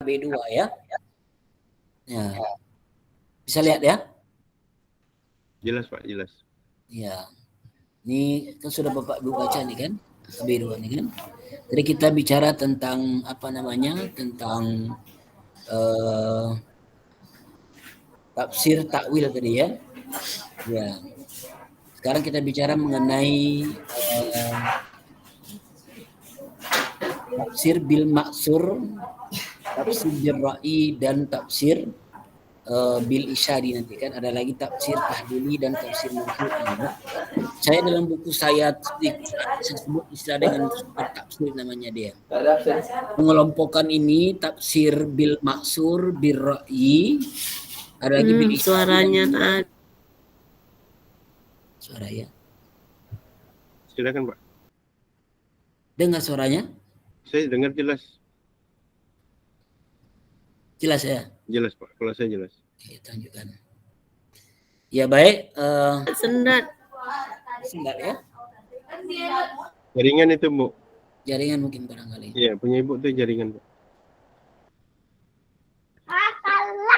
B2 ya. Ya. Bisa lihat ya? Jelas Pak, jelas. Ya. Ini kan sudah Bapak Ibu baca nih kan? B2 nih kan. Jadi kita bicara tentang apa namanya? Tentang tafsir takwil tadi ya. Ya. Sekarang kita bicara mengenai tafsir bil maksur, tafsir bil ra'i dan tafsir bil isyari nanti kan ada lagi tafsir tahdili dan tafsir mawdu'i. Saya dalam buku saya sebut istilah dengan super tafsir namanya dia. Mengelompokkan ini tafsir bil maksur, bil ra'i, ada lagi bil isyari. Suaranya tadi. Suara ya. Silakan Pak. Dengar suaranya? Saya dengar jelas. Jelas ya? Jelas Pak, kalau saya jelas. Oke, tunjukkan. Ya baik. Sendat. Sendat ya? Jaringan itu Bu. Jaringan mungkin barangkali. Iya, punya Ibu tuh jaringan Pak.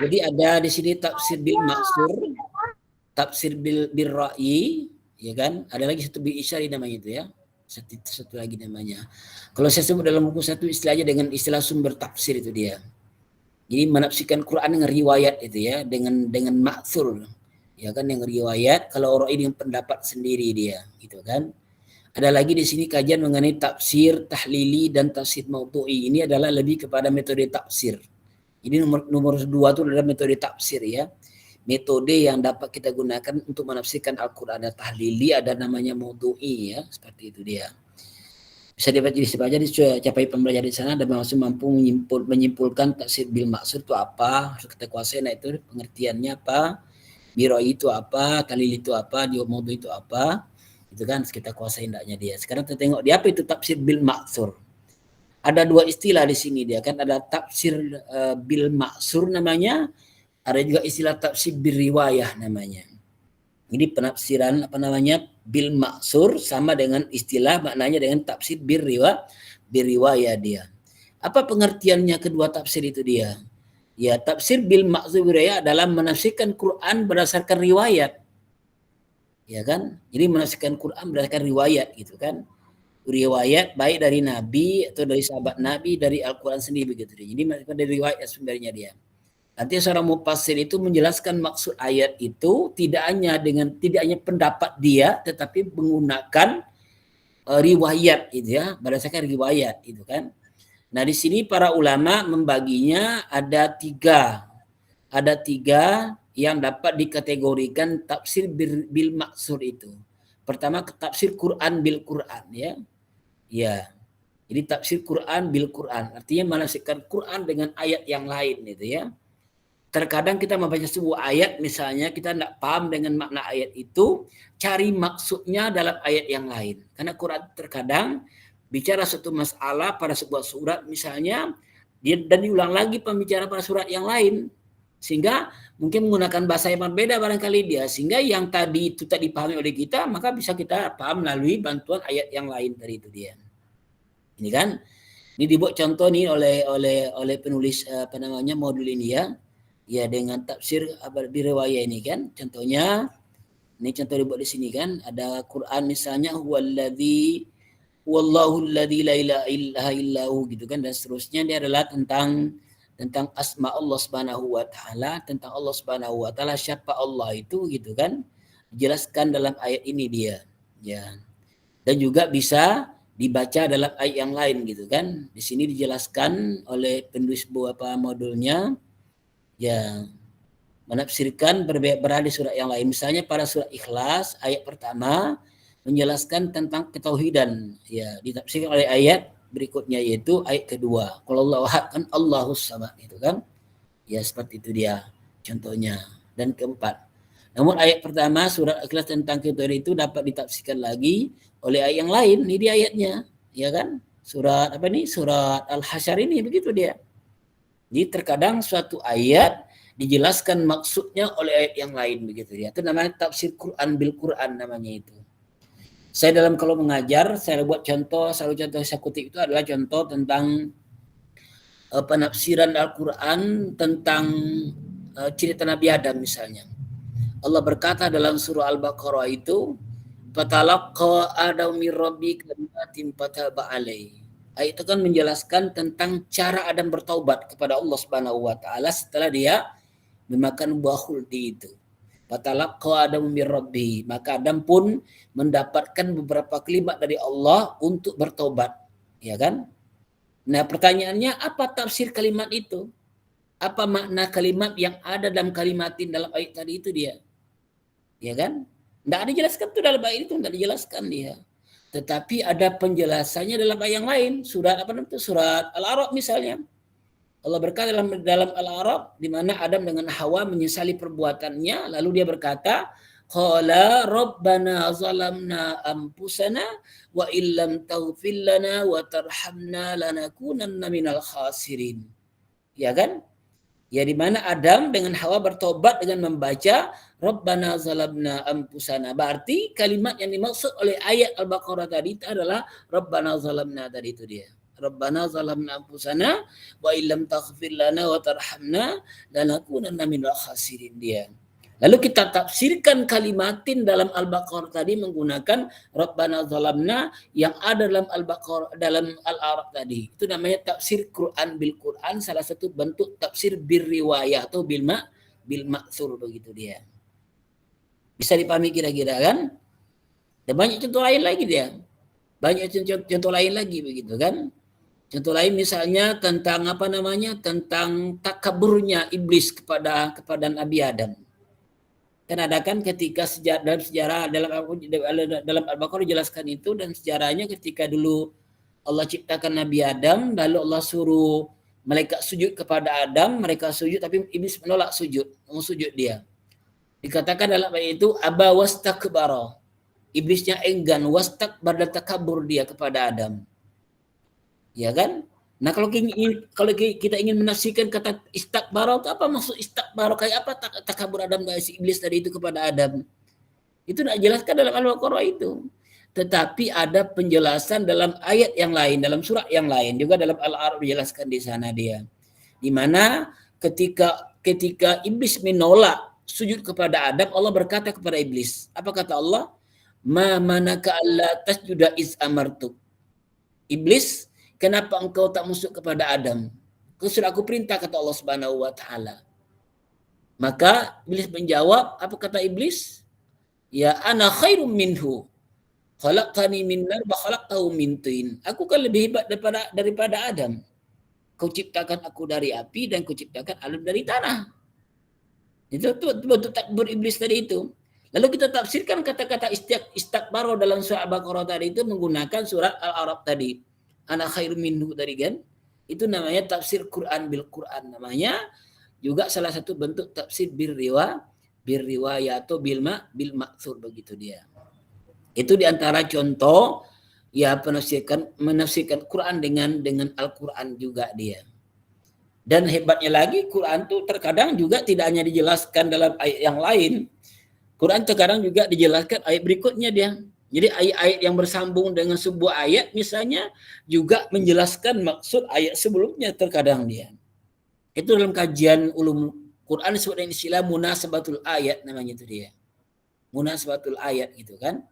Jadi ada di sini tafsir bil maksur, tafsir bil ra'i, ya kan? Ada lagi satu bil isyari namanya itu ya. Satu lagi namanya. Kalau saya sebut dalam buku satu istilahnya dengan istilah sumber tafsir itu dia. Jadi menafsirkan Quran dengan riwayat itu ya, dengan maksur. Ya kan yang riwayat, kalau ra'i dengan pendapat sendiri dia, gitu kan. Ada lagi di sini kajian mengenai tafsir tahlili dan tafsir mawdu'i. Ini adalah lebih kepada metode tafsir. Ini nomor 2 itu adalah metode tafsir ya. Metode yang dapat kita gunakan untuk menafsirkan Al-Quran. Ada tahlili, ada namanya mawdu'i ya. Seperti itu dia. Bisa dibaca di capai pembelajaran di sana dan masih mampu menyimpulkan tafsir bil maksud itu apa, harus kita kuasai. Nah itu pengertiannya apa, biroi itu apa, tahlil itu apa, mawdu itu apa, itu kan kita kuasai hendaknya dia. Sekarang kita tengok di apa itu tafsir bil maksur. Ada dua istilah di sini dia kan, ada tafsir bil maksur namanya, ada juga istilah tafsir bil riwayah namanya. Jadi penafsiran apa namanya bil maksur sama dengan istilah maknanya dengan tafsir bil riwayah dia. Apa pengertiannya kedua tafsir itu dia? Ya, tafsir bil maksur bil riwayah adalah menafsirkan Quran berdasarkan riwayat. Ya kan? Jadi menafsirkan Quran berdasarkan riwayat gitu kan. Riwayat baik dari Nabi atau dari sahabat Nabi, dari Al-Quran sendiri begitu. Jadi dari riwayat sebenarnya dia. Nanti seorang mufassir itu menjelaskan maksud ayat itu tidak hanya pendapat dia, tetapi menggunakan riwayat itu ya, berdasarkan riwayat itu kan. Nah di sini para ulama membaginya ada tiga yang dapat dikategorikan tafsir bil maksur itu. Pertama tafsir Quran bil Quran ya. Ya. Jadi tafsir Quran bil Quran artinya menafsirkan Quran dengan ayat yang lain itu ya. Terkadang kita membaca sebuah ayat misalnya kita tidak paham dengan makna ayat itu, cari maksudnya dalam ayat yang lain. Karena Quran terkadang bicara suatu masalah pada sebuah surat misalnya dan diulang lagi pembicaraan pada surat yang lain. Sehingga mungkin menggunakan bahasa yang berbeda barangkali dia. Sehingga yang tadi itu tak dipahami oleh kita, maka bisa kita paham melalui bantuan ayat yang lain dari itu dia. Ini kan, ini dibuat contoh nih oleh penulis apa namanya modul ini ya. Ya dengan tafsir riwayat ini kan. Contohnya, ini contoh dibuat di sini kan. Ada Quran misalnya, wallahu alladzi la ilaha illahu gitu kan. Dan seterusnya dia adalah tentang asma Allah Subhanahu wa taala, tentang Allah Subhanahu wa taala, siapa Allah itu gitu kan. Dijelaskan dalam ayat ini dia. Ya. Dan juga bisa dibaca dalam ayat yang lain gitu kan. Di sini dijelaskan oleh penulis beberapa modulnya ya menafsirkan berada di surat yang lain. Misalnya pada surat Ikhlas ayat pertama menjelaskan tentang ketauhidan ya, ditafsirkan oleh ayat berikutnya yaitu ayat kedua. Kalau Allah ahad kan Allahus samad itu kan. Ya seperti itu dia contohnya. Dan keempat. Namun ayat pertama surat Ikhlas tentang ketauhidan itu dapat ditafsirkan lagi oleh ayat yang lain. Ini dia ayatnya, ya kan? Surat apa nih? Surat Al-Hasyr ini begitu dia. Jadi terkadang suatu ayat dijelaskan maksudnya oleh ayat yang lain begitu ya. Itu namanya tafsir Quran bil Quran namanya itu. Saya kalau mengajar, saya buat contoh, selalu contoh saya kutip itu adalah contoh tentang penafsiran Al-Quran tentang cerita Nabi Adam misalnya. Allah berkata dalam surah Al-Baqarah itu, "Fatalaqa Adam min rabbi kalimatin fataba alaihi." Ayat itu kan menjelaskan tentang cara Adam bertaubat kepada Allah Subhanahu wa taala setelah dia memakan buah khuldi itu. Fatalaqa Adam min rabbi, maka Adam pun mendapatkan beberapa kalimat dari Allah untuk bertobat, ya kan? Nah, pertanyaannya apa tafsir kalimat itu? Apa makna kalimat yang ada dalam kalimatin dalam ayat tadi itu dia? Ya kan? Tidak dijelaskan tuh dalam ayat itu, tidak dijelaskan dia. Tetapi ada penjelasannya dalam ayat yang lain. Surat apa namanya? Surat Al-A'raf misalnya. Allah berkata dalam Al-A'raf di mana Adam dengan Hawa menyesali perbuatannya, lalu dia berkata, qala rabbana zalamna anfusana wa illam taghfir lana wa tarhamna lanakunanna minal khasirin. Ya kan? Ya di mana Adam dengan Hawa bertobat dengan membaca Rabbana zalamna anfusana. Berarti kalimat yang dimaksud oleh ayat Al-Baqarah tadi itu adalah Rabbana zalamna tadi itu dia. Rabbana zalamna anfusana wa illam taghfir lana wa tarhamna lanakunanna minal khasirin dia. Lalu kita tafsirkan kalimatin dalam Al-Baqarah tadi menggunakan Rabbana zalamna yang ada dalam Al-Baqarah dalam Al-A'raf tadi. Itu namanya tafsir Quran bil Quran, salah satu bentuk tafsir bir riwayah atau bil ma'thur begitu dia. Bisa dipahami kira-kira kan? Dan banyak contoh lain lagi dia. Banyak contoh lain lagi begitu kan? Contoh lain misalnya tentang apa namanya? Tentang takaburnya iblis kepada Nabi Adam. Kan ada kan ketika dalam sejarah dalam Al-Baqarah dijelaskan itu, dan sejarahnya ketika dulu Allah ciptakan Nabi Adam, lalu Allah suruh malaikat sujud kepada Adam, mereka sujud tapi iblis menolak sujud, mau sujud dia. Dikatakan dalam ayat itu aba wastakbara. Iblisnya enggan, wastakbar dan takabur dia kepada Adam. Ya kan? Nah, kalau kita ingin menafsirkan kata istakbara itu apa maksud istakbara, kayak apa takabur Adam dari si iblis tadi itu kepada Adam? Itu tidak jelaskan dalam Al-Baqarah itu. Tetapi ada penjelasan dalam ayat yang lain, dalam surat yang lain, juga dalam Al-A'raf dijelaskan di sana dia. Di mana ketika iblis menolak sujud kepada Adam, Allah berkata kepada iblis, apa kata Allah? Ma manaka alla tasjuda iz amartuk. Iblis, kenapa engkau tak masuk kepada Adam? Kau sudah aku perintah, kata Allah Subhanahu wa taala. Maka iblis menjawab, apa kata iblis? Ya ana khairum minhu. Khalaqtani min nar wa khalaqtahu min tin. Aku kan lebih hebat daripada Adam. Kau ciptakan aku dari api dan kau ciptakan Adam dari tanah. Itu bentuk takbur iblis tadi itu. Lalu kita tafsirkan kata-kata istakbaro dalam surah Al-Baqarah tadi itu menggunakan surat Al-A'raf tadi. Ana khairum minhu tadi kan. Itu namanya tafsir Quran bil Quran namanya. Juga salah satu bentuk tafsir bir riwayah atau bil ma'thur begitu dia. Itu diantara contoh ya menafsirkan Quran dengan Al-Quran juga dia. Dan hebatnya lagi Quran itu terkadang juga tidak hanya dijelaskan dalam ayat yang lain. Quran terkadang juga dijelaskan ayat berikutnya dia. Jadi ayat-ayat yang bersambung dengan sebuah ayat misalnya juga menjelaskan maksud ayat sebelumnya terkadang dia. Itu dalam kajian ulum Quran disebut dengan istilah munasabatul ayat namanya itu dia. Munasabatul ayat gitu kan.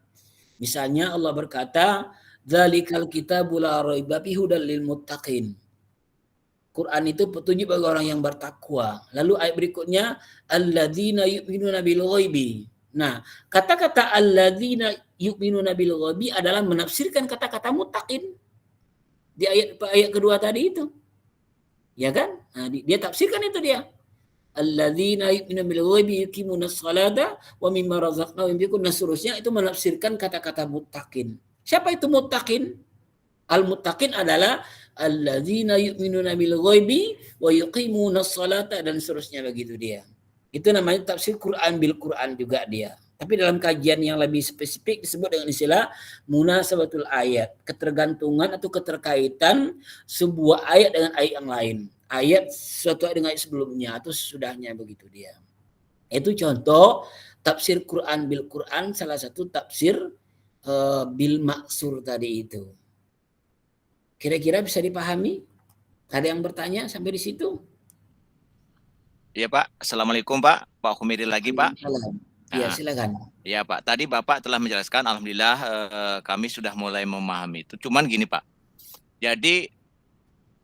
Misalnya Allah berkata, "Dzalikal kitabul la raiba fihi hudal lil muttaqin." Quran itu petunjuk bagi orang yang bertakwa. Lalu ayat berikutnya, "Alladzina yu'minuna bil ghaibi." Nah, kata-kata alladzina yu'minuna bil ghaibi adalah menafsirkan kata-kata muttaqin. Di ayat kedua tadi itu. Ya kan? Nah, dia tafsirkan itu dia. Alladzina yu'minuna bil ghaibi yuqimunas salata wa mimma razaqnahum yunfiqun. Nah, seterusnya itu menafsirkan kata-kata muttaqin. Siapa itu muttaqin? Al-muttaqin adalah alladzina yu'minuna bil ghaibi wa yuqimunas salata dan seterusnya begitu dia. Itu namanya tafsir Quran bil Quran juga dia. Tapi dalam kajian yang lebih spesifik disebut dengan istilah munasabatul ayat, ketergantungan atau keterkaitan sebuah ayat dengan ayat yang lain. Ayat suatu ayat dengan ayat sebelumnya atau sesudahnya begitu dia. Itu contoh tafsir Quran bil Quran, salah satu tafsir bil maksur tadi itu. Kira-kira bisa dipahami? Ada yang bertanya sampai di situ? Iya Pak, Assalamualaikum Pak, Pak Humidi lagi Pak. Salam. Ya, Nah, silakan. ya Pak, tadi Bapak telah menjelaskan, Alhamdulillah kami sudah mulai memahami itu. Cuman gini Pak, jadi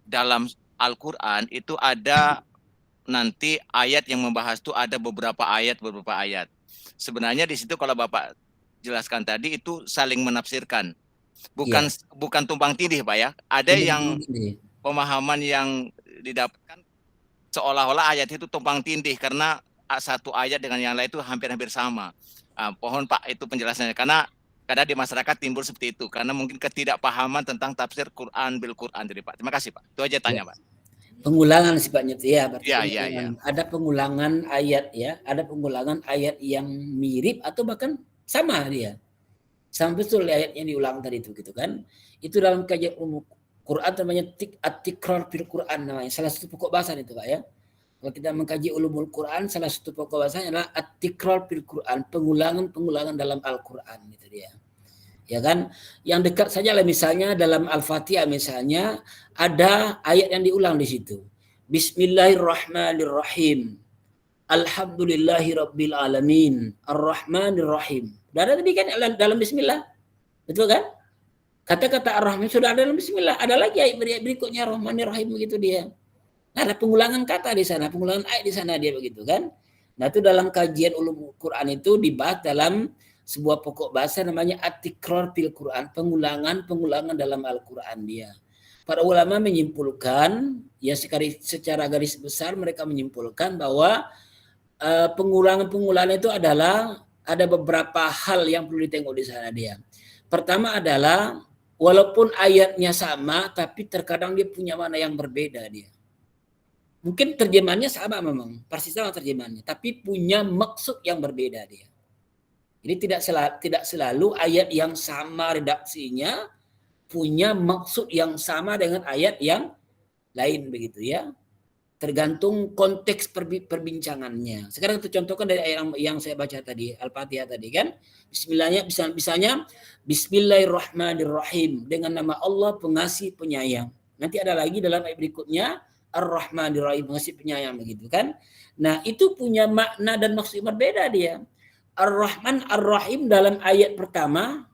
dalam Al-Quran itu ada nanti ayat yang membahas itu ada beberapa ayat. Sebenarnya di situ kalau Bapak jelaskan tadi itu saling menafsirkan. Bukan Iya. bukan tumpang tindih Pak ya. Ada Tidak yang begini. pemahaman yang didapatkan seolah-olah ayat itu tumpang tindih karena satu ayat dengan yang lain itu hampir-hampir sama. Pohon Pak itu penjelasannya karena di masyarakat timbul seperti itu karena mungkin ketidakpahaman tentang tafsir Quran bil Quran dari Pak. Terima kasih Pak. Itu aja tanya Pak. Pengulangan sifatnya itu ya, berarti Ya, pengulangan. ya. Ada pengulangan ayat ya, ada pengulangan ayat yang mirip atau bahkan sama dia. Sama betul ayat yang diulang tadi itu gitu kan. Itu dalam kajian umum Quran namanya at-tikrar fil Quran namanya. Salah satu pokok bahasan itu Pak ya. Kalau kita mengkaji ulumul Quran, salah satu pokok bahasanya adalah at-tikrar fil Quran, pengulangan dalam Al-Quran gitu dia. Ya kan? Yang dekat saja lah misalnya dalam Al-Fatihah misalnya ada ayat yang diulang di situ. Bismillahirrahmanirrahim. Alhamdulillahirabbil alamin. Ar-Rahmanirrahim. Sudah ada tadi kan dalam bismillah. Betul kan? Kata-kata Ar-Rahman sudah ada dalam bismillah. Ada lagi ayat berikutnya Rahmanirrahim begitu dia. Ada pengulangan kata di sana, pengulangan ayat di sana dia begitu kan. Nah itu dalam kajian ulum Quran itu dibahas dalam sebuah pokok bahasa namanya at-tikrar fil Quran, pengulangan dalam Al-Quran dia. Para ulama menyimpulkan, ya secara garis besar mereka menyimpulkan bahwa pengulangan itu adalah ada beberapa hal yang perlu ditengok di sana dia. Pertama adalah walaupun ayatnya sama, tapi terkadang dia punya makna yang berbeda dia. Mungkin terjemahannya sama memang, persis sama terjemahannya, tapi punya maksud yang berbeda dia. Jadi tidak selalu ayat yang sama redaksinya punya maksud yang sama dengan ayat yang lain begitu ya. Tergantung konteks perbincangannya. Sekarang kita contohkan dari ayat yang saya baca tadi, Al-Fatihah tadi kan. Misalnya Bismillahirrahmanirrahim, dengan nama Allah pengasih penyayang. Nanti ada lagi dalam ayat berikutnya Ar-Rahmanir-Rahim, pengasih penyayang begitu kan. Nah, itu punya makna dan maksud berbeda dia. Ar-Rahman Ar-Rahim dalam ayat pertama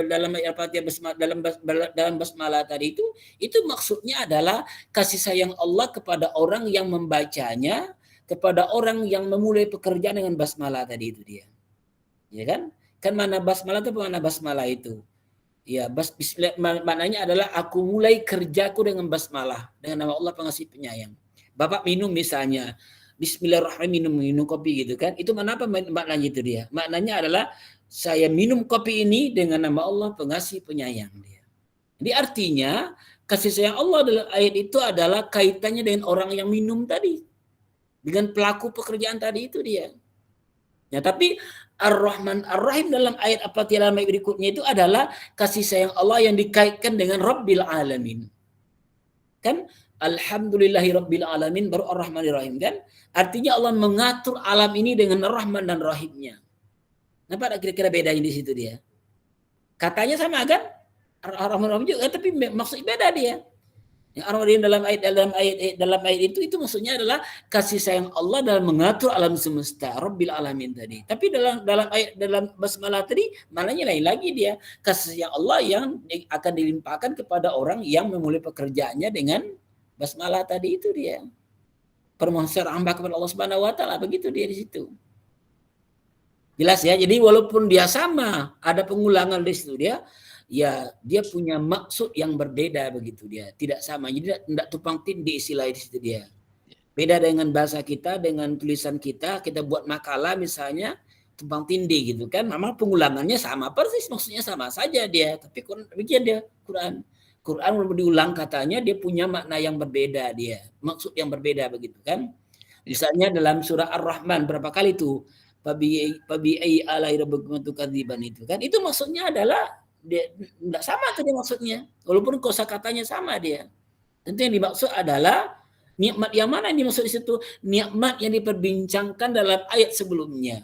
dalam ayat Al-Fatihah dalam basmalah tadi itu maksudnya adalah kasih sayang Allah kepada orang yang membacanya, kepada orang yang memulai pekerjaan dengan basmalah tadi itu dia. Ya kan? Kan mana basmalah itu mana basmalah itu? Ya, maknanya adalah aku mulai kerjaku dengan basmalah, dengan nama Allah pengasih penyayang. Bapak minum misalnya, Bismillahirrahmanirrahim, minum kopi gitu kan. Itu apa maknanya itu dia? Maknanya adalah saya minum kopi ini dengan nama Allah pengasih penyayang dia. Jadi artinya kasih sayang Allah dalam ayat itu adalah kaitannya dengan orang yang minum tadi. Dengan pelaku pekerjaan tadi itu dia. Ya, tapi Ar-Rahman Ar-Rahim dalam ayat Al-Fatihah berikutnya itu adalah kasih sayang Allah yang dikaitkan dengan Rabbil Alamin. Kan? Alhamdulillahi Rabbil Alamin baru Ar-Rahman Ar-Rahim kan? Artinya Allah mengatur alam ini dengan Rahman dan Rahimnya. Nampak kira-kira bedanya di situ dia? Katanya sama kan? Ar-Rahman Ar-Rahim juga, tapi maksudnya beda dia. Yang Ar-Rahman dalam ayat itu maksudnya adalah kasih sayang Allah dalam mengatur alam semesta, Rabbil Alamin tadi. Tapi dalam basmalah tadi maknanya lain lagi dia. Kasih sayang Allah yang akan dilimpahkan kepada orang yang memulai pekerjaannya dengan basmalah tadi itu dia. Permohonan hamba kepada Allah Subhanahu wa taala, begitu dia di situ. Jelas ya. Jadi walaupun dia sama, ada pengulangan di situ dia. Ya, dia punya maksud yang berbeda begitu dia. Tidak sama. Jadi tidak tumpang tindih istilah di situ dia. Beda dengan bahasa kita, dengan tulisan kita buat makalah misalnya tumpang tindih gitu kan. Memang pengulangannya sama persis, maksudnya sama saja dia. Tapi demikian dia Quran diulang katanya dia punya makna yang berbeda dia. Maksud yang berbeda begitu kan. Misalnya dalam surah Ar-Rahman berapa kali itu? Fabi ai alai rabbikum tukadziban itu kan. Itu maksudnya adalah dia enggak sama tuh dia maksudnya. Walaupun kosakatanya sama dia. Tentu yang dimaksud adalah nikmat yang mana yang dimaksud di situ? Nikmat yang diperbincangkan dalam ayat sebelumnya.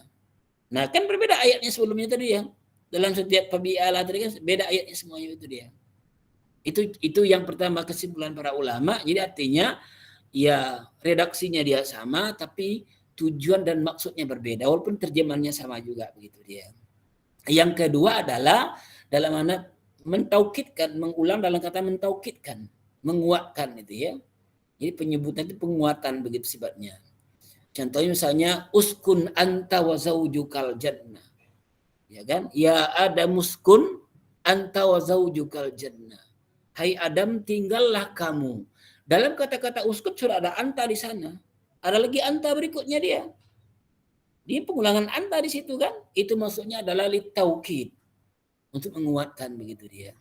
Nah, kan berbeda ayatnya sebelumnya tadi ya. Dalam setiap fabi ala tadi kan beda ayatnya semuanya itu dia. Itu yang pertama kesimpulan para ulama. Jadi artinya ya redaksinya dia sama tapi tujuan dan maksudnya berbeda walaupun terjemahannya sama juga begitu dia. Yang kedua adalah dalam mana mentaukidkan, mengulang dalam kata mentaukidkan, menguatkan itu ya. Jadi penyebutan itu penguatan begitu sifatnya. Contohnya misalnya uskun anta wa zaujukal jannah. Ya kan? Ya Adam uskun anta wa zaujukal jannah. Hai Adam, tinggallah kamu. Dalam kata-kata uskun sudah ada anta di sana. Ada lagi anta berikutnya dia. Dia pengulangan anta di situ kan? Itu maksudnya adalah litaukid. Untuk menguatkan begitu dia.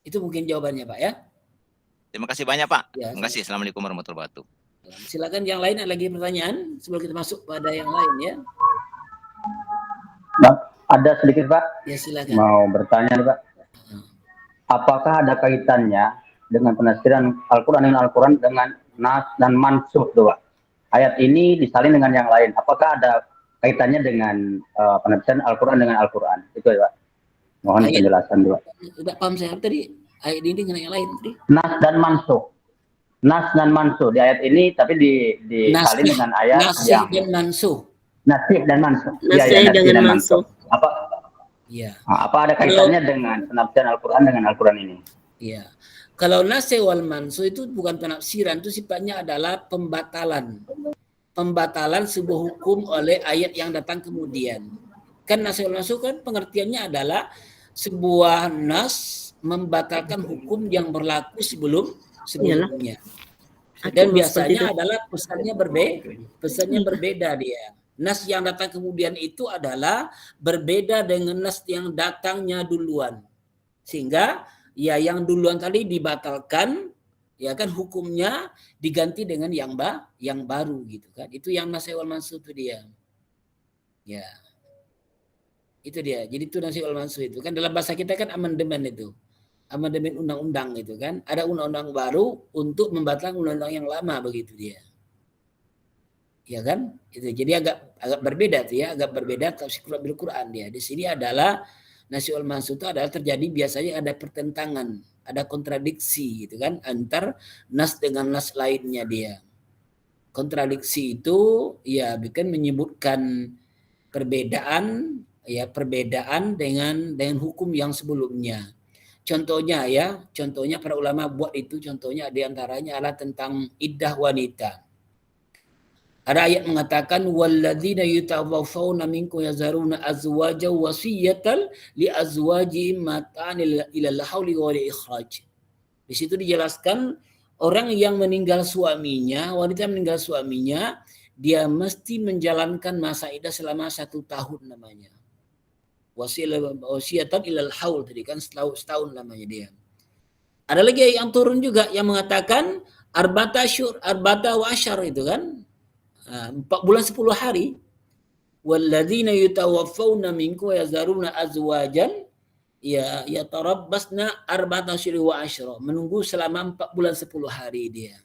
Itu mungkin jawabannya Pak ya. Terima kasih banyak Pak. Ya, Terima kasih. Assalamualaikum warahmatullahi wabarakatuh. Silakan yang lain ada lagi pertanyaan sebelum kita masuk pada yang lain ya. Pak, ada sedikit Pak. Ya silakan. Mau bertanya nih, Pak. Apakah ada kaitannya dengan penafsiran Al-Quran dengan Al-Quran dengan nas dan mansukh tuh Pak? Ayat ini disalin dengan yang lain. Apakah ada kaitannya dengan penafsiran Al-Quran dengan Al-Quran? Itu ya Pak. Mohon penjelasan dulu. Tidak paham saya tadi. Ayat ini dengan yang lain tadi. Nas dan mansukh. Nas dan mansukh di ayat ini tapi disalin dengan ayat nasih yang dan mansuh. nasih dan mansukh. Nasih dengan mansukh. Iya. Apa ada kaitannya dengan penafsiran Al-Quran dengan Al-Quran ini? Iya. Kalau nasih wal mansuh itu bukan penafsiran, itu sifatnya adalah pembatalan. Pembatalan sebuah hukum oleh ayat yang datang kemudian. Kan nasih wal mansuh kan pengertiannya adalah sebuah nas membatalkan hukum yang berlaku sebelumnya. Dan biasanya adalah pesannya berbeda dia. Nas yang datang kemudian itu adalah berbeda dengan nas yang datangnya duluan. Sehingga ya yang duluan tadi dibatalkan, ya kan hukumnya diganti dengan yang baru gitu kan. Itu yang nasih wal mansuh itu dia. Ya. Itu dia. Jadi itu nasih wal mansuh itu kan dalam bahasa kita kan amandemen itu. Amandemen undang-undang itu kan. Ada undang-undang baru untuk membatalkan undang-undang yang lama begitu dia. Ya kan? Itu. Jadi agak berbeda tuh ya, agak berbeda tafsir bil Quran dia. Di sini adalah nasih wal mansuh itu adalah terjadi biasanya ada pertentangan, ada kontradiksi gitu kan antar nas dengan nas lainnya dia. Kontradiksi itu ya bukan menyebutkan perbedaan dengan hukum yang sebelumnya. Contohnya para ulama buat itu contohnya di antaranya adalah tentang iddah wanita. Ada ayat mengatakan walladzina yatawaffawna minkum yazaruna azwajan wasiyatan li azwajihim mata'an ilal hauli wa ikhraj. Di situ dijelaskan orang yang meninggal suaminya, wanita meninggal suaminya, dia mesti menjalankan masa iddah selama 1 tahun namanya. Wasiyatan ilal haul tadi kan setahun namanya dia. Ada lagi yang turun juga yang mengatakan arba'ata wa asyar itu kan. 4 bulan 10 hari. Walladzina yatawaffawna minkum yazaruna azwajan yatarabbasna arba'ata asyhur wa asyra. Menunggu selama 4 bulan 10 hari dia.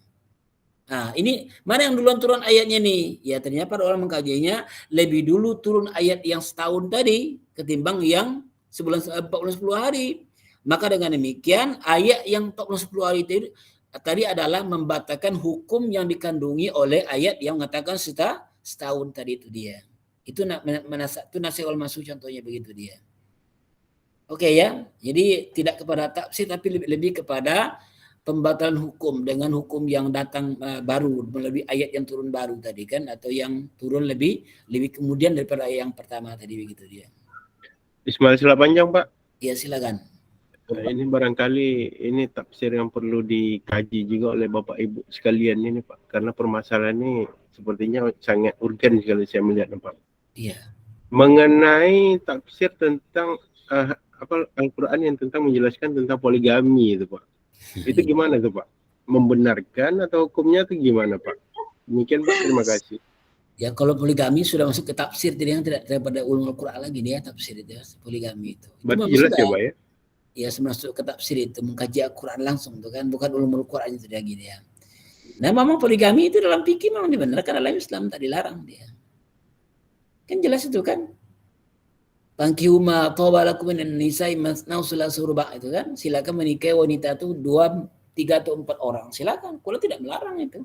Nah, ini mana yang duluan turun ayatnya nih? Ya ternyata para orang mengkajinya lebih dulu turun ayat yang setahun tadi ketimbang yang 4 bulan 10 hari. Maka dengan demikian ayat yang 4 bulan 10 hari tadi adalah membatalkan hukum yang dikandungi oleh ayat yang mengatakan setahun tadi itu dia. Itu nasih wal mansuh contohnya begitu dia. Oke ya. Jadi tidak kepada tafsir tapi lebih kepada pembatalan hukum dengan hukum yang datang baru melalui ayat yang turun baru tadi kan atau yang turun lebih kemudian daripada ayat yang pertama tadi begitu dia. Ismail sila panjang Pak. Ya silakan. Nah, ini barangkali ini tafsir yang perlu dikaji juga oleh Bapak Ibu sekalian ini Pak. Karena permasalahan ini sepertinya sangat urgen kalau saya melihat Pak. Iya. Mengenai tafsir tentang Al-Quran yang tentang menjelaskan tentang poligami itu Pak. Itu gimana tuh Pak? Membenarkan atau hukumnya itu gimana Pak? Demikian Pak, terima kasih. Ya kalau poligami sudah masuk ke tafsir jadi yang tidak daripada ulumul Quran lagi dia tafsir itu ya, poligami itu. Berarti jelas ya Pak ya? Ya masuk ke tafsir itu mengkaji Al-Quran langsung tuh kan bukan ulumul Quran itu dia gini ya. Nah memang poligami itu dalam fikih memang dibenarkan dalam Islam tak dilarang dia. Kan jelas itu kan. Pankihuma tawalakum minan nisa'i masna sulasu ruba' itu kan. Silakan menikahi wanita itu 2, 3 atau 4 orang. Silakan. Kalau tidak melarang itu.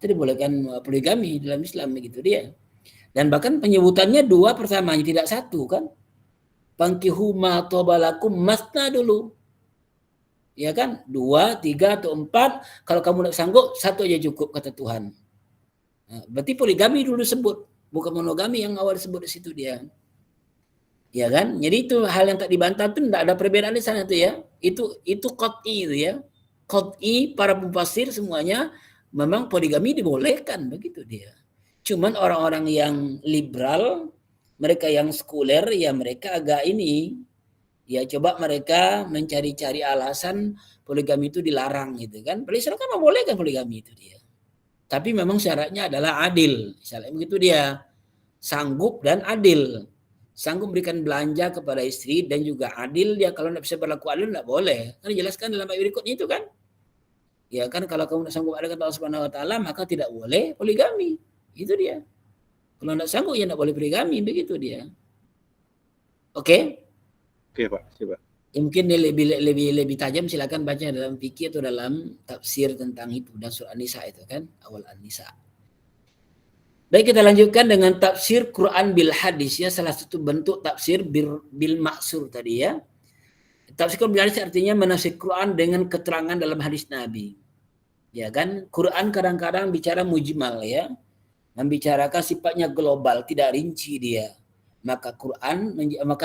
Itu dibolehkan poligami dalam Islam begitu dia. Dan bahkan penyebutannya 2 pertamanya tidak 1 kan. Pankihuma tawalakum masna dulu. Ya kan? 2, 3 atau 4. Kalau kamu tidak sanggup 1 aja cukup kata Tuhan. Nah, berarti poligami dulu sebut. Bukan monogami yang awal disebut di situ dia. Ya kan? Jadi itu hal yang tak dibantah itu tidak ada perbedaan di sana tuh ya. Itu qat'i itu ya. Qat'i para mufassir semuanya memang poligami dibolehkan begitu dia. Cuman orang-orang yang liberal, mereka yang sekuler ya mereka agak ini ya coba mereka mencari-cari alasan poligami itu dilarang gitu kan. Islam kan membolehkan poligami itu dia. Tapi memang syaratnya adalah adil. Misalnya begitu dia. Sanggup dan adil. Sanggup memberikan belanja kepada istri dan juga adil dia. Kalau tidak bisa berlaku adil tidak boleh. Kan dijelaskan dalam ayat berikutnya itu kan. Ya kan kalau kamu tidak sanggup ada kata Allah Subhanahu wa taala maka tidak boleh poligami. Itu dia. Kalau tidak sanggup ya tidak boleh poligami begitu dia. Oke? Oke Pak, siap Pak. Ya, mungkin lebih tajam silakan baca dalam fikih atau dalam tafsir tentang itu dan surah An-Nisa itu kan awal An-Nisa. Baik, kita lanjutkan dengan tafsir Quran bil hadis ya, salah satu bentuk tafsir bil maksur tadi ya. Tafsir Quran bil hadis artinya menafsir Quran dengan keterangan dalam hadis Nabi. Ya kan? Quran kadang-kadang bicara mujmal ya. Membicarakan sifatnya global, tidak rinci dia. Maka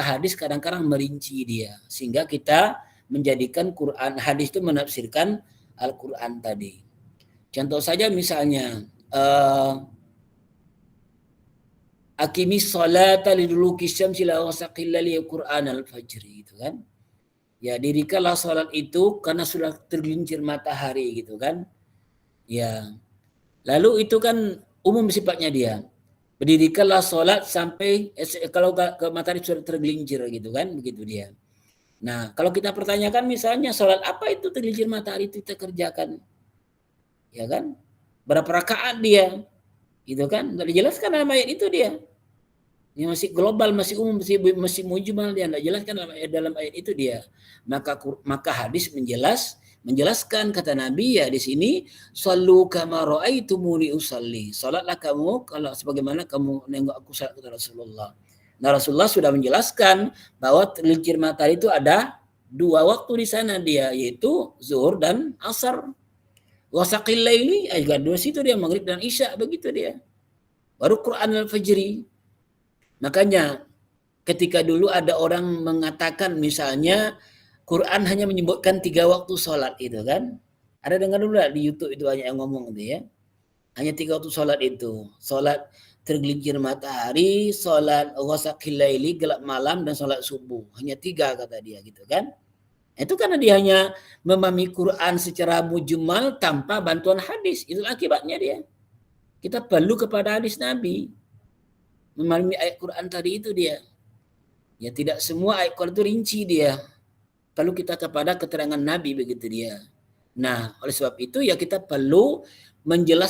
hadis kadang-kadang merinci dia sehingga kita menjadikan Quran hadis itu menafsirkan Al-Quran tadi. Contoh saja misalnya Aqimis salata liduluki syamsi la ghasaqil laili Qur'an al-fajr gitu kan. Ya, dirikanlah salat itu karena sudah tergelincir matahari gitu kan. Ya. Lalu itu kan umum sifatnya dia. Berdirikanlah salat sampai kalau matahari sudah tergelincir gitu kan, begitu dia. Nah, kalau kita pertanyakan misalnya salat apa itu tergelincir matahari itu kita kerjakan? Ya kan? Berapa rakaat dia? Gitu kan? Enggak dijelaskan dalam ayat itu dia. Yang masih global, masih umum, masih mujmal dia enggak jelaskan dalam ayat itu dia. Maka hadis menjelaskan kata Nabi ya di sini sallu kama raaitumuni usalli. Salatlah kamu kalau sebagaimana kamu nengok aku salat kata Rasulullah. Nah, Rasulullah sudah menjelaskan bahwa tergelincir matahari itu ada 2 waktu di sana dia yaitu zuhur dan asar. Wasaqil laili juga 2 situ dia maghrib dan isya begitu dia. Baru Quran al-Fajri. Makanya ketika dulu ada orang mengatakan misalnya Quran hanya menyebutkan 3 waktu sholat itu kan. Ada dengar dulu di YouTube itu banyak yang ngomong itu ya. Hanya 3 waktu sholat itu. Sholat tergelincir matahari, sholat ghasaqil laili, gelap malam, dan sholat subuh. Hanya 3 kata dia gitu kan. Itu karena dia hanya memahami Quran secara mujmal tanpa bantuan hadis. Itu akibatnya dia. Kita perlu kepada hadis Nabi. Memahami ayat Quran tadi itu dia. Ya tidak semua ayat Quran itu rinci dia. Perlu kita kepada keterangan Nabi begitu dia. Nah, oleh sebab itu ya kita perlu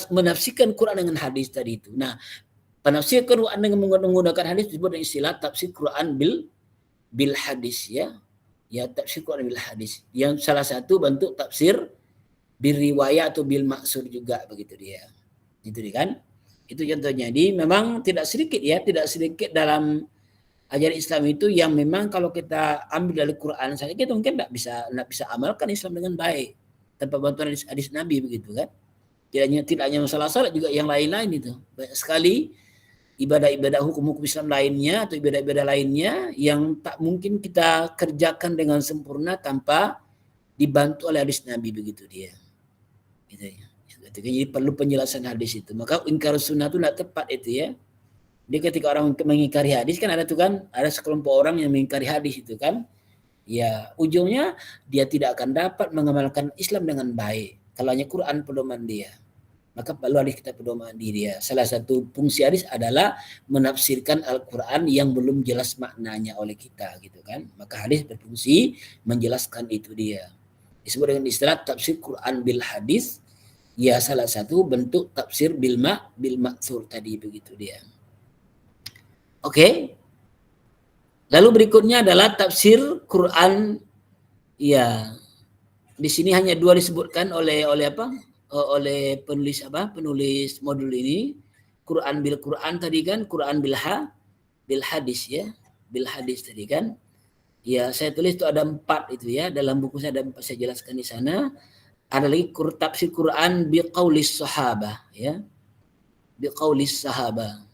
menafsirkan Quran dengan hadis tadi itu. Nah, penafsir Quran dengan menggunakan hadis disebut dengan istilah tafsir Quran bil hadis ya. Ya tafsir Quran bil hadis. Yang salah satu bentuk tafsir bil riwayat atau bil maksur juga begitu dia. Itu dia kan? Itu contohnya. Jadi memang tidak sedikit dalam ajaran Islam itu yang memang kalau kita ambil dari Quran saja kita mungkin tidak bisa amalkan Islam dengan baik tanpa bantuan hadis Nabi begitu kan. Tidak hanya masalah salat juga yang lain-lain itu. Banyak sekali ibadah-ibadah hukum-hukum Islam lainnya atau ibadah-ibadah lainnya yang tak mungkin kita kerjakan dengan sempurna tanpa dibantu oleh hadis Nabi begitu dia. Gitu ya. Jadi perlu penjelasan hadis itu. Maka ingkar sunnah itu tidak tepat itu ya. Dia ketika orang mengingkari hadis kan ada sekelompok orang yang mengingkari hadis itu kan. Ya ujungnya dia tidak akan dapat mengamalkan Islam dengan baik. Kalau hanya Quran pedoman dia. Maka perlu hadis kita pedoman diri dia. Salah satu fungsi hadis adalah menafsirkan Al-Quran yang belum jelas maknanya oleh kita gitu kan. Maka hadis berfungsi menjelaskan itu dia. Disebut dengan istilah tafsir Quran bil hadis. Ya salah satu bentuk tafsir bil maksur tadi begitu dia. Oke. Lalu berikutnya adalah tafsir Quran. Ya, di sini hanya 2 disebutkan oleh penulis penulis modul ini. Quran bil Quran tadi kan, Quran bil hadis ya, bil hadis tadi kan. Ya, saya tulis itu ada 4 itu ya, dalam buku saya ada 4, saya jelaskan di sana. Ada lagi tafsir Quran bi qaulis sahabah ya, bi qaulis sahabah.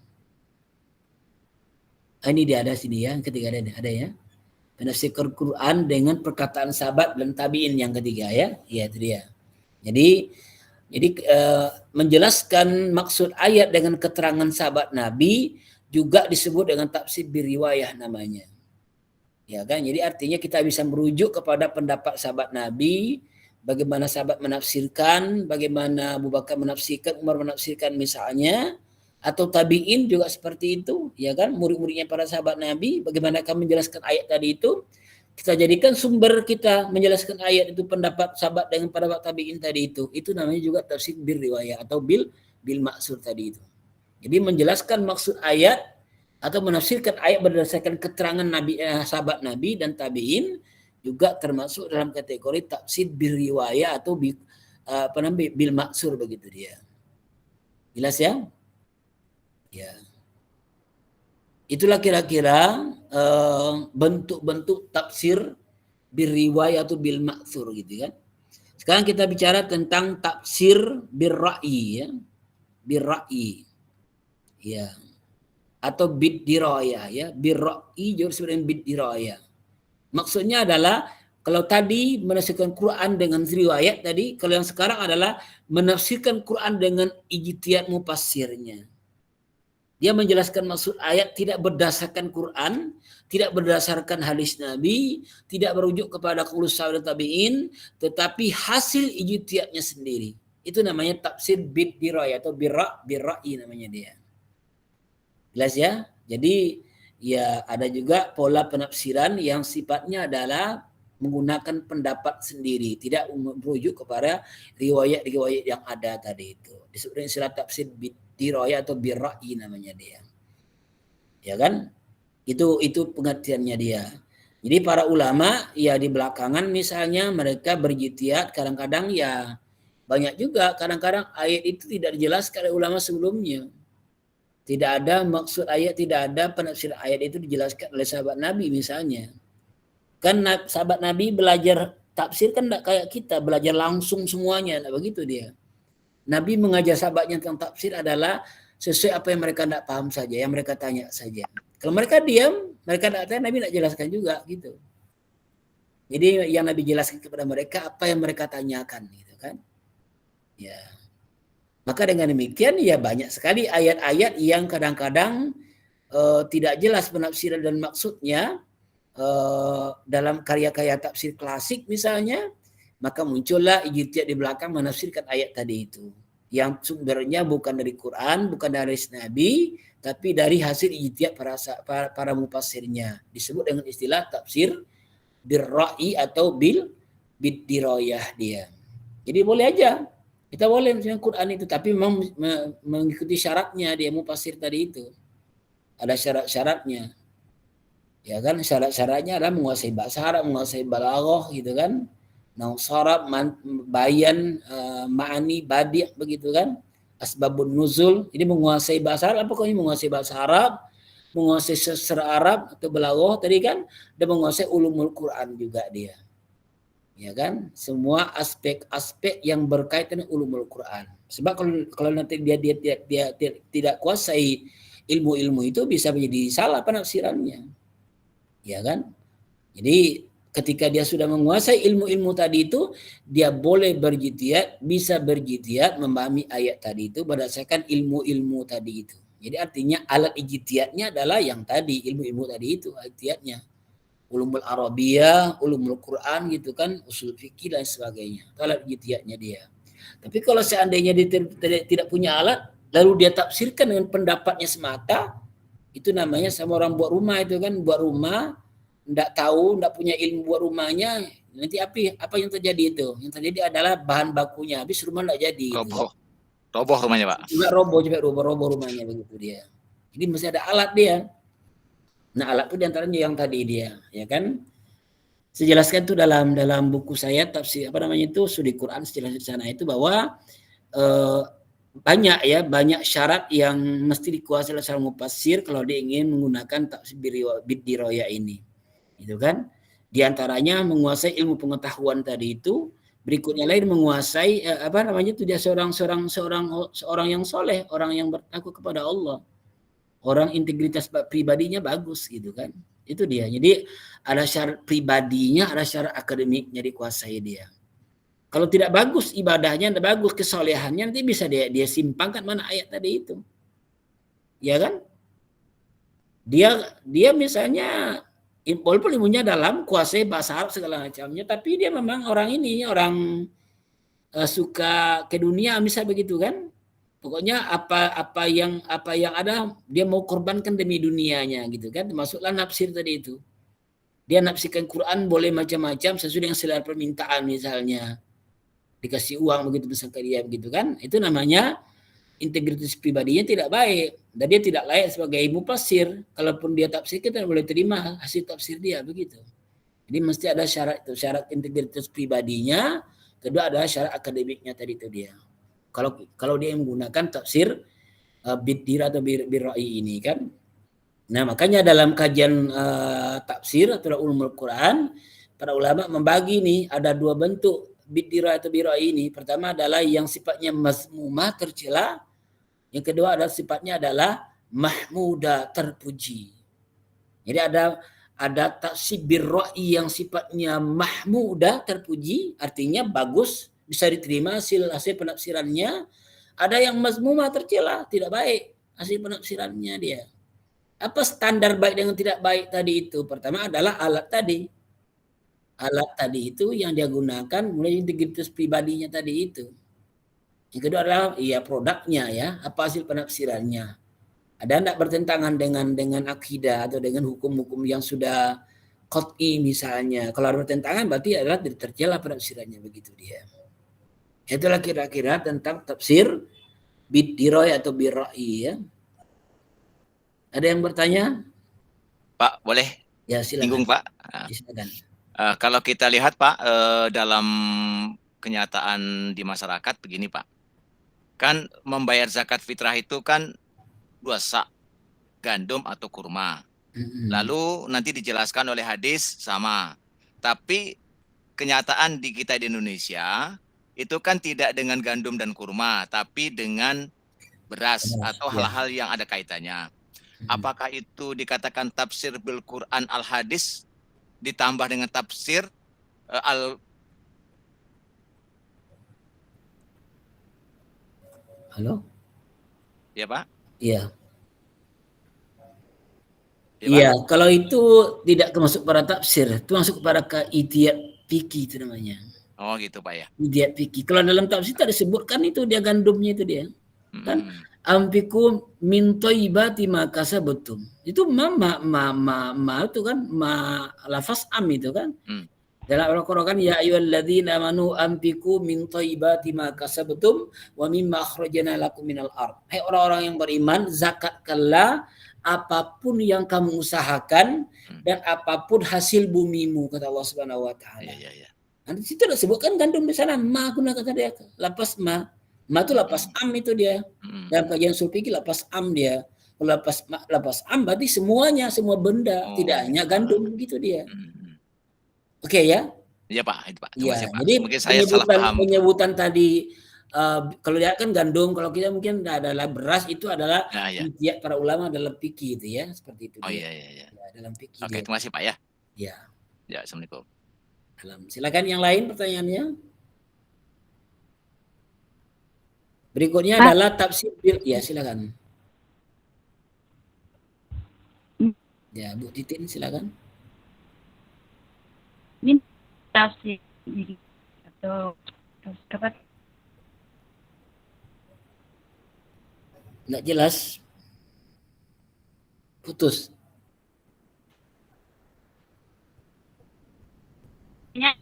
Ini dia ada sini ya, yang ketiga ada ya. Menafsirkan Quran dengan perkataan sahabat dan tabi'in yang ketiga ya. Ya itu dia. Jadi menjelaskan maksud ayat dengan keterangan sahabat Nabi juga disebut dengan tafsir biriwayah namanya. Ya kan? Jadi artinya kita bisa merujuk kepada pendapat sahabat Nabi, bagaimana sahabat menafsirkan, bagaimana Abu Bakar menafsirkan, Umar menafsirkan misalnya, atau tabi'in juga seperti itu, ya kan, murid-muridnya para sahabat Nabi, bagaimana kami menjelaskan ayat tadi itu, kita jadikan sumber kita menjelaskan ayat itu pendapat sahabat dengan pendapat tabi'in tadi itu namanya juga tafsir bil riwayah atau bil maksud tadi itu. Jadi menjelaskan maksud ayat atau menafsirkan ayat berdasarkan keterangan Nabi, sahabat Nabi dan tabi'in juga termasuk dalam kategori tafsir bil riwayah atau bil maksud begitu dia. Jelas ya? Ya, itulah kira-kira bentuk-bentuk tafsir bil riwayah atau bil ma'thur gitu kan. Sekarang kita bicara tentang tafsir bil ra'yi ya, bil ra'yi ya, atau bid dirayah ya, bil ra'yi juga disebut dengan bid dirayah. Maksudnya adalah kalau tadi menafsirkan Quran dengan riwayat tadi, kalau yang sekarang adalah menafsirkan Quran dengan ijtihad mufassirnya. Dia menjelaskan maksud ayat tidak berdasarkan Quran, tidak berdasarkan hadis Nabi, tidak merujuk kepada qaul sahabat tabi'in, tetapi hasil ijtihadnya sendiri. Itu namanya tafsir bid dirayah atau birra'yi namanya dia. Jelas ya? Jadi ya ada juga pola penafsiran yang sifatnya adalah menggunakan pendapat sendiri, tidak merujuk kepada riwayat-riwayat yang ada tadi itu. Disebut istilah tafsir bid dirayah atau birra'yi namanya dia. Ya kan? Itu pengertiannya dia. Jadi para ulama ya di belakangan misalnya mereka berijtihad, kadang-kadang ya banyak juga kadang-kadang ayat itu tidak dijelaskan oleh ulama sebelumnya. Tidak ada maksud ayat, tidak ada penafsiran ayat itu dijelaskan oleh sahabat Nabi misalnya. Kan sahabat Nabi belajar tafsir kan enggak kayak kita belajar langsung semuanya, enggak begitu dia. Nabi mengajar sahabatnya tentang tafsir adalah sesuai apa yang mereka tidak paham saja, yang mereka tanya saja. Kalau mereka diam, mereka tidak tanya, Nabi tidak jelaskan juga gitu. Jadi yang Nabi jelaskan kepada mereka apa yang mereka tanyakan gitu kan. Ya. Maka dengan demikian ya banyak sekali ayat-ayat yang kadang-kadang tidak jelas penafsiran dan maksudnya dalam karya-karya tafsir klasik misalnya. Maka muncullah ijtihad di belakang menafsirkan ayat tadi itu. Yang sumbernya bukan dari Quran, bukan dari Nabi, tapi dari hasil ijtihad para mufassirnya. Disebut dengan istilah tafsir birra'yi atau bil dirayah dia. Jadi boleh aja. Kita boleh menafsirkan Quran itu, tapi memang mengikuti syaratnya dia mufassir tadi itu. Ada syarat-syaratnya. Ya kan, syarat-syaratnya adalah menguasai bahasa Arab, menguasai balaghah gitu kan. Nausarab, bayan, ma'ani, badi' begitu kan, asbabun nuzul. Jadi menguasai bahasa Arab, pokoknya menguasai bahasa Arab, menguasai sastra Arab atau balaghah tadi kan, dan menguasai ulumul Quran juga dia. Ya kan, semua aspek-aspek yang berkaitan dengan ulumul Quran. Sebab kalau nanti dia tidak kuasai ilmu-ilmu itu bisa menjadi salah penafsirannya. Ya kan? Jadi ketika dia sudah menguasai ilmu-ilmu tadi itu, dia boleh berijtihad, bisa berijtihad memahami ayat tadi itu berdasarkan ilmu-ilmu tadi itu. Jadi artinya alat ijtihadnya adalah yang tadi, ilmu-ilmu tadi itu ijtihadnya. Ulumul Arabiyah, ulumul Quran gitu kan, usul fikih dan sebagainya. Itu alat ijtihadnya dia. Tapi kalau seandainya dia tidak punya alat, lalu dia tafsirkan dengan pendapatnya semata, itu namanya sama orang buat rumah itu kan, buat rumah enggak tahu, enggak punya ilmu buat rumahnya, nanti apa yang terjadi itu? Yang terjadi adalah bahan bakunya habis, rumah enggak jadi. Roboh rumahnya, Pak. Juga roboh rumahnya begitu dia. Jadi mesti ada alat dia. Nah, alat itu diantaranya yang tadi dia, ya kan? Saya jelaskan itu dalam buku saya tafsir apa namanya itu studi Quran sejelas di sana itu bahwa banyak syarat yang mesti dikuasai oleh seorang mufassir kalau dia ingin menggunakan tafsir bid-diraya ini. Gitu kan? Di antaranya menguasai ilmu pengetahuan tadi itu, berikutnya lain menguasai apa namanya itu dia seorang yang soleh, orang yang bertakwa kepada Allah. Orang integritas pribadinya bagus gitu kan. Itu dia. Jadi ada syarat pribadinya, ada syarat akademiknya dikuasai dia. Kalau tidak bagus ibadahnya, tidak bagus kesolehannya, nanti bisa dia simpangkan mana ayat tadi itu. Ya kan? Dia misalnya walaupun ilmunya dalam, kuasai bahasa Arab segala macamnya, tapi dia memang orang suka ke dunia bisa begitu kan? Pokoknya apa yang ada dia mau korbankan demi dunianya gitu kan. Termasuklah nafsir tadi itu. Dia nafsirkan Quran boleh macam-macam sesuai dengan selera permintaan misalnya. Dikasih uang begitu besar ke dia begitu kan. Itu namanya integritas pribadinya tidak baik. Dan dia tidak layak sebagai mufassir. Kalaupun dia tafsir kita boleh terima hasil tafsir dia begitu. Jadi mesti ada syarat itu, syarat integritas pribadinya. Kedua adalah syarat akademiknya tadi itu dia. Kalau dia menggunakan tafsir bid-dirah atau bir-ra'yi ini kan. Nah, makanya dalam kajian tafsir atau ulumul Quran, para ulama membagi nih ada dua bentuk bid-dirah atau bir-ra'yi ini. Pertama adalah yang sifatnya mazmumah tercela, yang kedua adalah sifatnya adalah mahmuda terpuji. Jadi ada tafsir bir-ra'yi yang sifatnya mahmuda terpuji, artinya bagus, bisa diterima hasil penafsirannya. Ada yang mazmumah tercela, tidak baik hasil penafsirannya dia. Apa standar baik dengan tidak baik tadi itu? Pertama adalah alat tadi. Alat tadi itu yang dia gunakan mulai integritas pribadinya tadi itu. Yang kedua adalah produknya ya, apa hasil penafsirannya. Ada tidak bertentangan dengan akidah atau dengan hukum-hukum yang sudah qat'i misalnya. Kalau ada bertentangan berarti adalah tercela penafsirannya begitu dia. Itulah kira-kira tentang tafsir bid-diraya atau bir-ra'yi ya. Ada yang bertanya? Pak, boleh Ya silakan. singgung Pak. Silakan. Kalau kita lihat Pak dalam kenyataan di masyarakat begini Pak. Kan membayar zakat fitrah itu kan 2 sak, gandum atau kurma. Lalu nanti dijelaskan oleh hadis sama. Tapi kenyataan di kita di Indonesia itu kan tidak dengan gandum dan kurma, tapi dengan beras atau hal-hal yang ada kaitannya. Apakah itu dikatakan tafsir bil Quran al hadis ditambah dengan tafsir Halo? Ya Pak? Iya. Ya, Iya, kalau itu tidak termasuk pada tafsir, itu masuk kepada kaidiyat fikih itu namanya. Oh gitu Pak ya. Kaidiyat fikih. Kalau dalam tafsir tadi disebutkan itu dia gandumnya itu dia. Kan ampiku min thayyibati ma kasabtum. Itu ma itu kan lafaz am itu kan. Dalam Al-Qur'an kan ya ayyuhalladzina amanu ampiku min thayyibati ma kasabtum wa mimma akhrajna lakum minal ard. Hai orang-orang yang beriman, zakatkanlah apapun yang kamu usahakan dan apapun hasil bumimu kata Allah Subhanahu wa taala. Iya. Nanti situ disebutkan gandum di sana ma guna kata dia. Lapas ma itu lapas am itu dia. Dalam kajian sulfiki lapas am dia. Kalau lapas am berarti semuanya, semua benda, tidak hanya gandum gitu dia. Oke ya? Iya Pak, itu Pak. Ya, Pak. jadi Mungkin saya salah paham. Penyebutan tadi kalau lihat kan gandum, kalau kita mungkin adalah beras itu adalah ijtihad para ulama dalam fikih itu ya, seperti itu. Oh iya. Ya, dalam fikih. Oke, terima kasih Pak ya. Ya. Ya, Assalamualaikum. Silakan yang lain pertanyaannya. Berikutnya adalah tafsir ya, silakan. Ya, Bu Titin silakan. Ini tafsir atau apa? Nggak jelas. Putus. Yang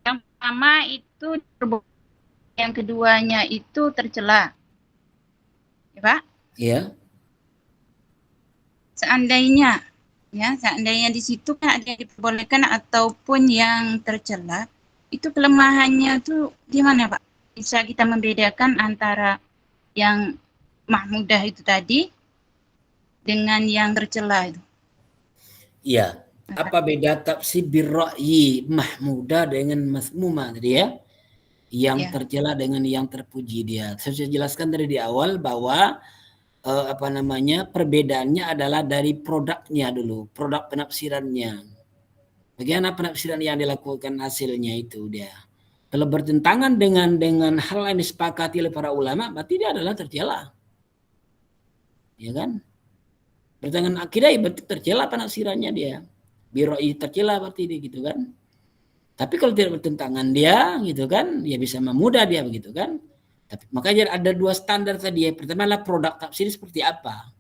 pertama itu yang keduanya itu tercela. Ya, Pak. Ya. Seandainya di situ kan ada yang diperbolehkan ataupun yang tercela, itu kelemahannya tuh gimana, Pak? Bisa kita membedakan antara yang mahmudah itu tadi dengan yang tercela itu. Iya. Apa beda tafsir birra'yi mahmudah dengan masmumah tadi ya? Yang Ya. tercela dengan yang terpuji dia. Saya sudah jelaskan dari di awal bahwa perbedaannya adalah dari produknya dulu, produk penafsirannya. Bagaimana penafsiran yang dilakukan hasilnya itu dia. Kalau bertentangan dengan hal yang disepakati oleh para ulama, berarti dia adalah tercela. Ya kan? Bertentangan akidah ya berarti tercela penafsirannya dia. Biroi tercela berarti dia gitu kan. Tapi kalau tidak bertentangan dia gitu kan, ya bisa memudah dia begitu kan. Tapi makanya ada dua standar tadi ya. Pertama adalah produk tafsir seperti apa.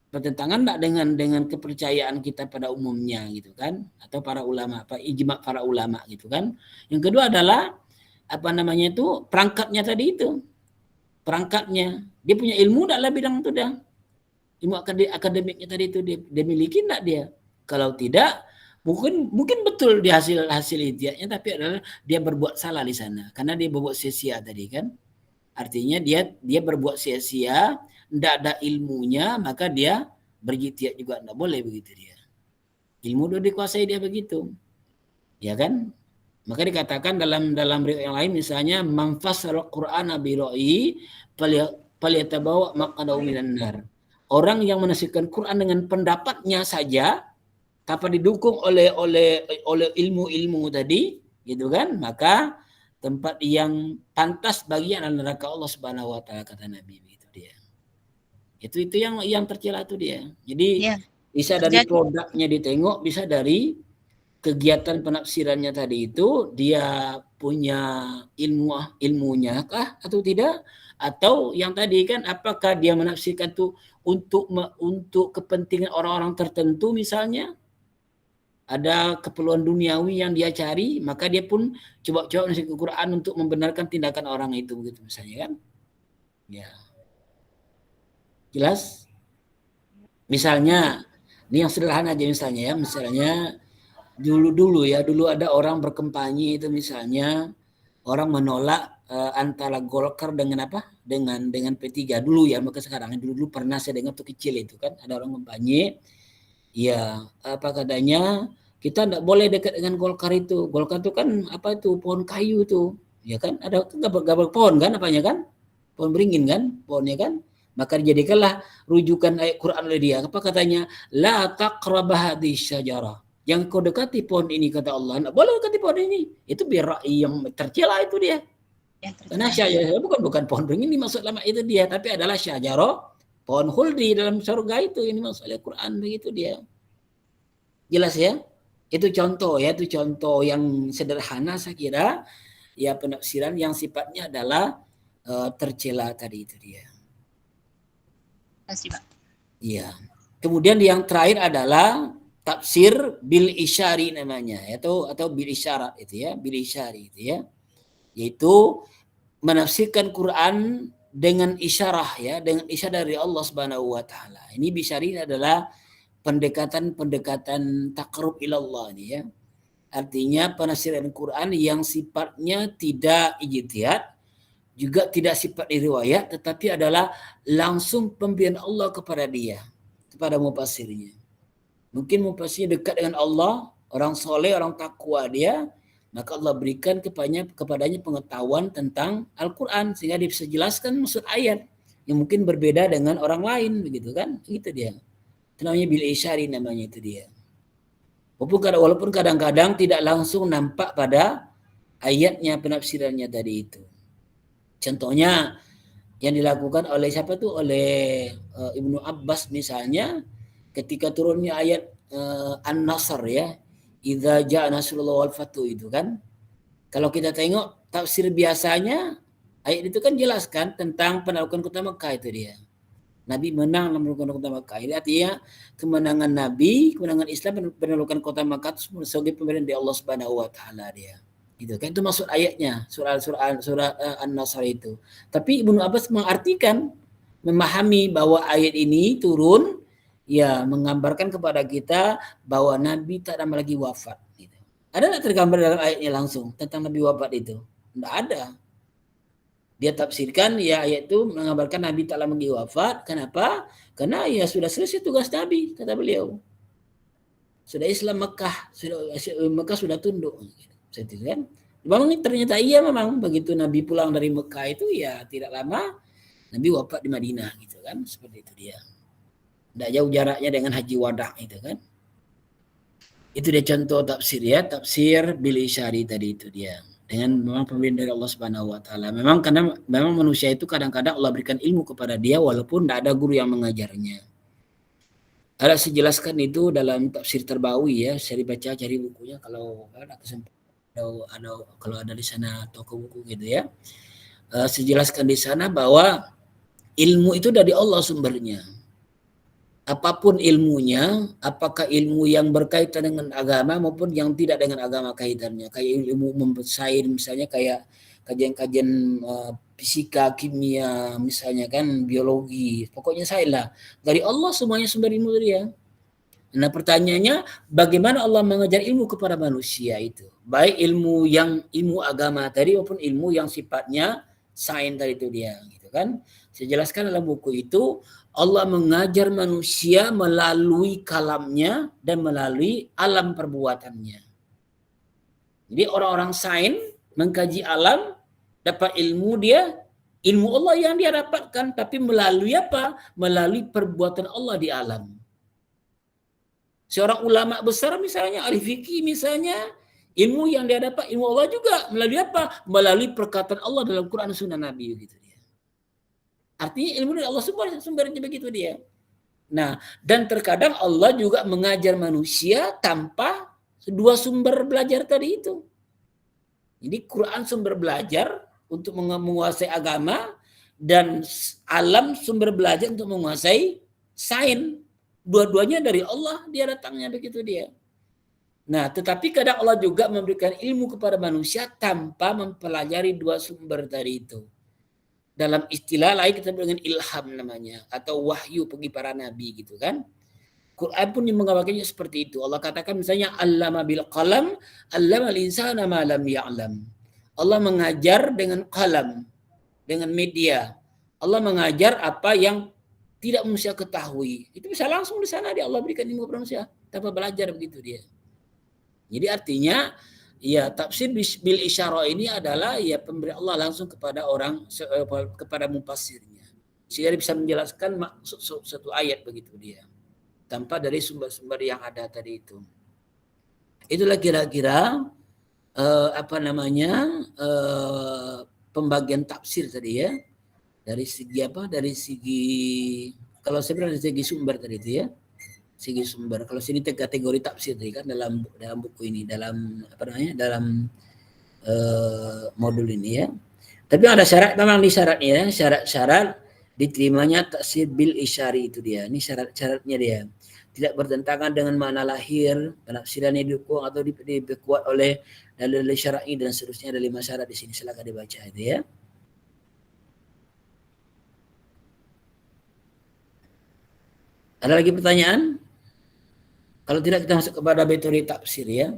Bertentangan enggak dengan kepercayaan kita pada umumnya gitu kan, atau para ulama, ijma para ulama gitu kan. Yang kedua adalah perangkatnya tadi itu. Perangkatnya. Dia punya ilmu dalam bidang itu dah. Ilmu akademiknya tadi itu dia miliki enggak dia? Kalau tidak, mungkin betul di hasil ijtihadnya, tapi adalah dia berbuat salah di sana karena dia berbuat sia-sia tadi kan. Artinya dia berbuat sia-sia, tidak ada ilmunya, maka dia berijtihad juga tidak boleh begitu dia. Ilmu sudah dikuasai dia begitu. Ya kan? Maka dikatakan dalam riwayat yang lain misalnya man fassara al-Qur'ana bi ra'yi falyatabawa maq'adahu minan nar. Orang yang menafsirkan Quran dengan pendapatnya saja tanpa didukung oleh ilmu-ilmu tadi, gitu kan? Maka tempat yang pantas bagian neraka Allah Subhanahu wa taala kata Nabi itu dia. Itu yang tercela itu dia. Jadi bisa dari produknya ditengok, bisa dari kegiatan penafsirannya tadi itu dia punya ilmunya kah atau tidak, atau yang tadi kan apakah dia menafsirkan itu untuk kepentingan orang-orang tertentu misalnya. Ada keperluan duniawi yang dia cari, maka dia pun coba-coba menafsirkan Quran untuk membenarkan tindakan orang itu begitu misalnya kan. Ya. Jelas? Misalnya, ini yang sederhana aja misalnya ya, misalnya dulu ada orang berkampanye itu misalnya orang menolak antara Golkar dengan apa? Dengan P3 dulu ya, maka sekarang dulu pernah saya dengar tuh kecil itu kan, ada orang kampanye. Ya, apa katanya, kita tidak boleh dekat dengan Golkar itu. Golkar itu kan apa itu, pohon kayu itu. Ya kan, ada gambar pohon kan apanya kan? Pohon beringin kan, pohonnya kan? Maka dijadikanlah rujukan ayat Quran oleh dia. Apa katanya? La taqrabah hadhihi syajarah. Yang kau dekati pohon ini kata Allah. Tidak boleh dekati pohon ini. Itu biar yang tercela itu dia. Karena syajarah bukan pohon beringin dimaksud lama itu dia, tapi adalah syajarah pohon khuldi dalam surga itu, ini maksud Al-Quran begitu dia. Jelas ya? Itu contoh yang sederhana saya kira ya, penafsiran yang sifatnya adalah tercela tadi itu dia. Terima kasih, Pak. Iya. Kemudian yang terakhir adalah tafsir bil isyari namanya, atau bil isyarat itu ya, bil isyari itu ya. Yaitu menafsirkan Quran dengan isyarah ya, dengan isyarah dari Allah Subhanahu wa taala. Ini bisyari adalah pendekatan taqarrub ilallah ini ya. Artinya penafsiran Quran yang sifatnya tidak ijtihad, juga tidak sifat riwayat, tetapi adalah langsung pemberian Allah kepada dia, kepada mufassirnya. Mungkin mufassirnya dekat dengan Allah, orang soleh, orang takwa dia, maka Allah berikan kepadanya pengetahuan tentang Al-Quran sehingga dia bisa jelaskan maksud ayat yang mungkin berbeda dengan orang lain begitu kan. Itu dia. Itu namanya bil isyari namanya itu dia. Walaupun kadang-kadang tidak langsung nampak pada ayatnya penafsirannya tadi itu. Contohnya yang dilakukan oleh siapa tuh? Oleh Ibnu Abbas misalnya ketika turunnya ayat An-Nasr ya. Idza jaa nasrullah wal fathu itu kan. Kalau kita tengok tafsir biasanya ayat itu kan jelaskan tentang penaklukan kota Mekah itu dia. Nabi menang menaklukan kota Mekah. Ini artinya kemenangan Nabi, kemenangan Islam penaklukan kota Mekah itu sebagai pemberian dari Allah Subhanahu wa taala dia. Gitu kan, itu maksud ayatnya surah An-Nasr itu. Tapi Ibnu Abbas mengartikan memahami bahwa ayat ini turun ya menggambarkan kepada kita bahwa Nabi tak lama lagi wafat. Gitu. Ada nggak tergambar dalam ayatnya langsung tentang Nabi wafat itu? Tidak ada. Dia tafsirkan ya ayat itu menggambarkan Nabi tak lama lagi wafat. Kenapa? Karena ya sudah selesai tugas Nabi, kata beliau. Sudah Islam Mekah sudah tunduk. Gitu kan? Memang ternyata iya memang begitu Nabi pulang dari Mekah itu ya tidak lama Nabi wafat di Madinah gitu kan, seperti itu dia. Tidak jauh jaraknya dengan haji wada itu kan. Itu dia contoh tafsir ya, tafsir bil isyari tadi itu dia. Dengan memang pemberian dari Allah Subhanahu wa taala. Memang karena memang manusia itu kadang-kadang Allah berikan ilmu kepada dia walaupun tidak ada guru yang mengajarnya. Ada sejelaskan itu dalam tafsir Tarbawi ya, saya baca cari bukunya kalau ada kesempatan kalau ada di sana toko buku gitu ya. Sejelaskan di sana bahwa ilmu itu dari Allah sumbernya. Apapun ilmunya, apakah ilmu yang berkaitan dengan agama maupun yang tidak dengan agama kaitannya. Kayak ilmu mempesain misalnya kayak kajian-kajian fisika, kimia, misalnya kan biologi. Pokoknya saya lah. Dari Allah semuanya sumber ilmu dia. Nah pertanyaannya bagaimana Allah mengajar ilmu kepada manusia itu. Baik ilmu agama tadi maupun ilmu yang sifatnya sains tadi itu dia. Gitu kan. Saya jelaskan dalam buku itu Allah mengajar manusia melalui kalamnya dan melalui alam perbuatannya. Jadi orang-orang sains mengkaji alam, dapat ilmu ilmu Allah yang dia dapatkan, tapi melalui apa? Melalui perbuatan Allah di alam. Seorang ulama besar misalnya, ahli fikih misalnya, ilmu yang dia dapat, ilmu Allah juga melalui apa? Melalui perkataan Allah dalam Quran dan Sunnah Nabi gitu. Artinya ilmu dari Allah sumbernya begitu dia. Nah, dan terkadang Allah juga mengajar manusia tanpa dua sumber belajar tadi itu. Jadi Quran sumber belajar untuk menguasai agama dan alam sumber belajar untuk menguasai sains. Dua-duanya dari Allah dia datangnya begitu dia. Nah, tetapi kadang Allah juga memberikan ilmu kepada manusia tanpa mempelajari dua sumber tadi itu. Dalam istilah lain kita dengan ilham namanya atau wahyu bagi para nabi gitu kan. Quran pun menggambarkannya seperti itu. Allah katakan misalnya allama bil qalam, allama al insana ma lam ya'lam. Allah mengajar dengan qalam, dengan media. Allah mengajar apa yang tidak manusia ketahui. Itu bisa langsung di sana Allah berikan ilmu kepada manusia tanpa belajar begitu dia. Jadi artinya ya tafsir bil isyarah ini adalah ya pemberian Allah langsung kepada kepada mufassirnya. Sehingga bisa menjelaskan maksud satu ayat begitu dia. Tanpa dari sumber-sumber yang ada tadi itu. Itulah kira-kira pembagian tafsir tadi ya. Dari segi apa? Dari segi kalau saya bilang dari segi sumber tadi itu ya. Segi sumber. Kalau sini kategori tafsir tadi kan dalam buku ini dalam modul ini ya. Tapi ada syarat memang di syaratnya ya. Syarat-syarat diterimanya tafsir bil isyari itu dia. Ini syarat-syaratnya dia. Tidak bertentangan dengan makna lahir, penafsirannya didukung atau diperkuat oleh dalil syar'i dan seterusnya. Ada 5 syarat di sini. Silakan dibaca itu ya. Ada lagi pertanyaan? Kalau tidak kita masuk kepada metode tafsir ya.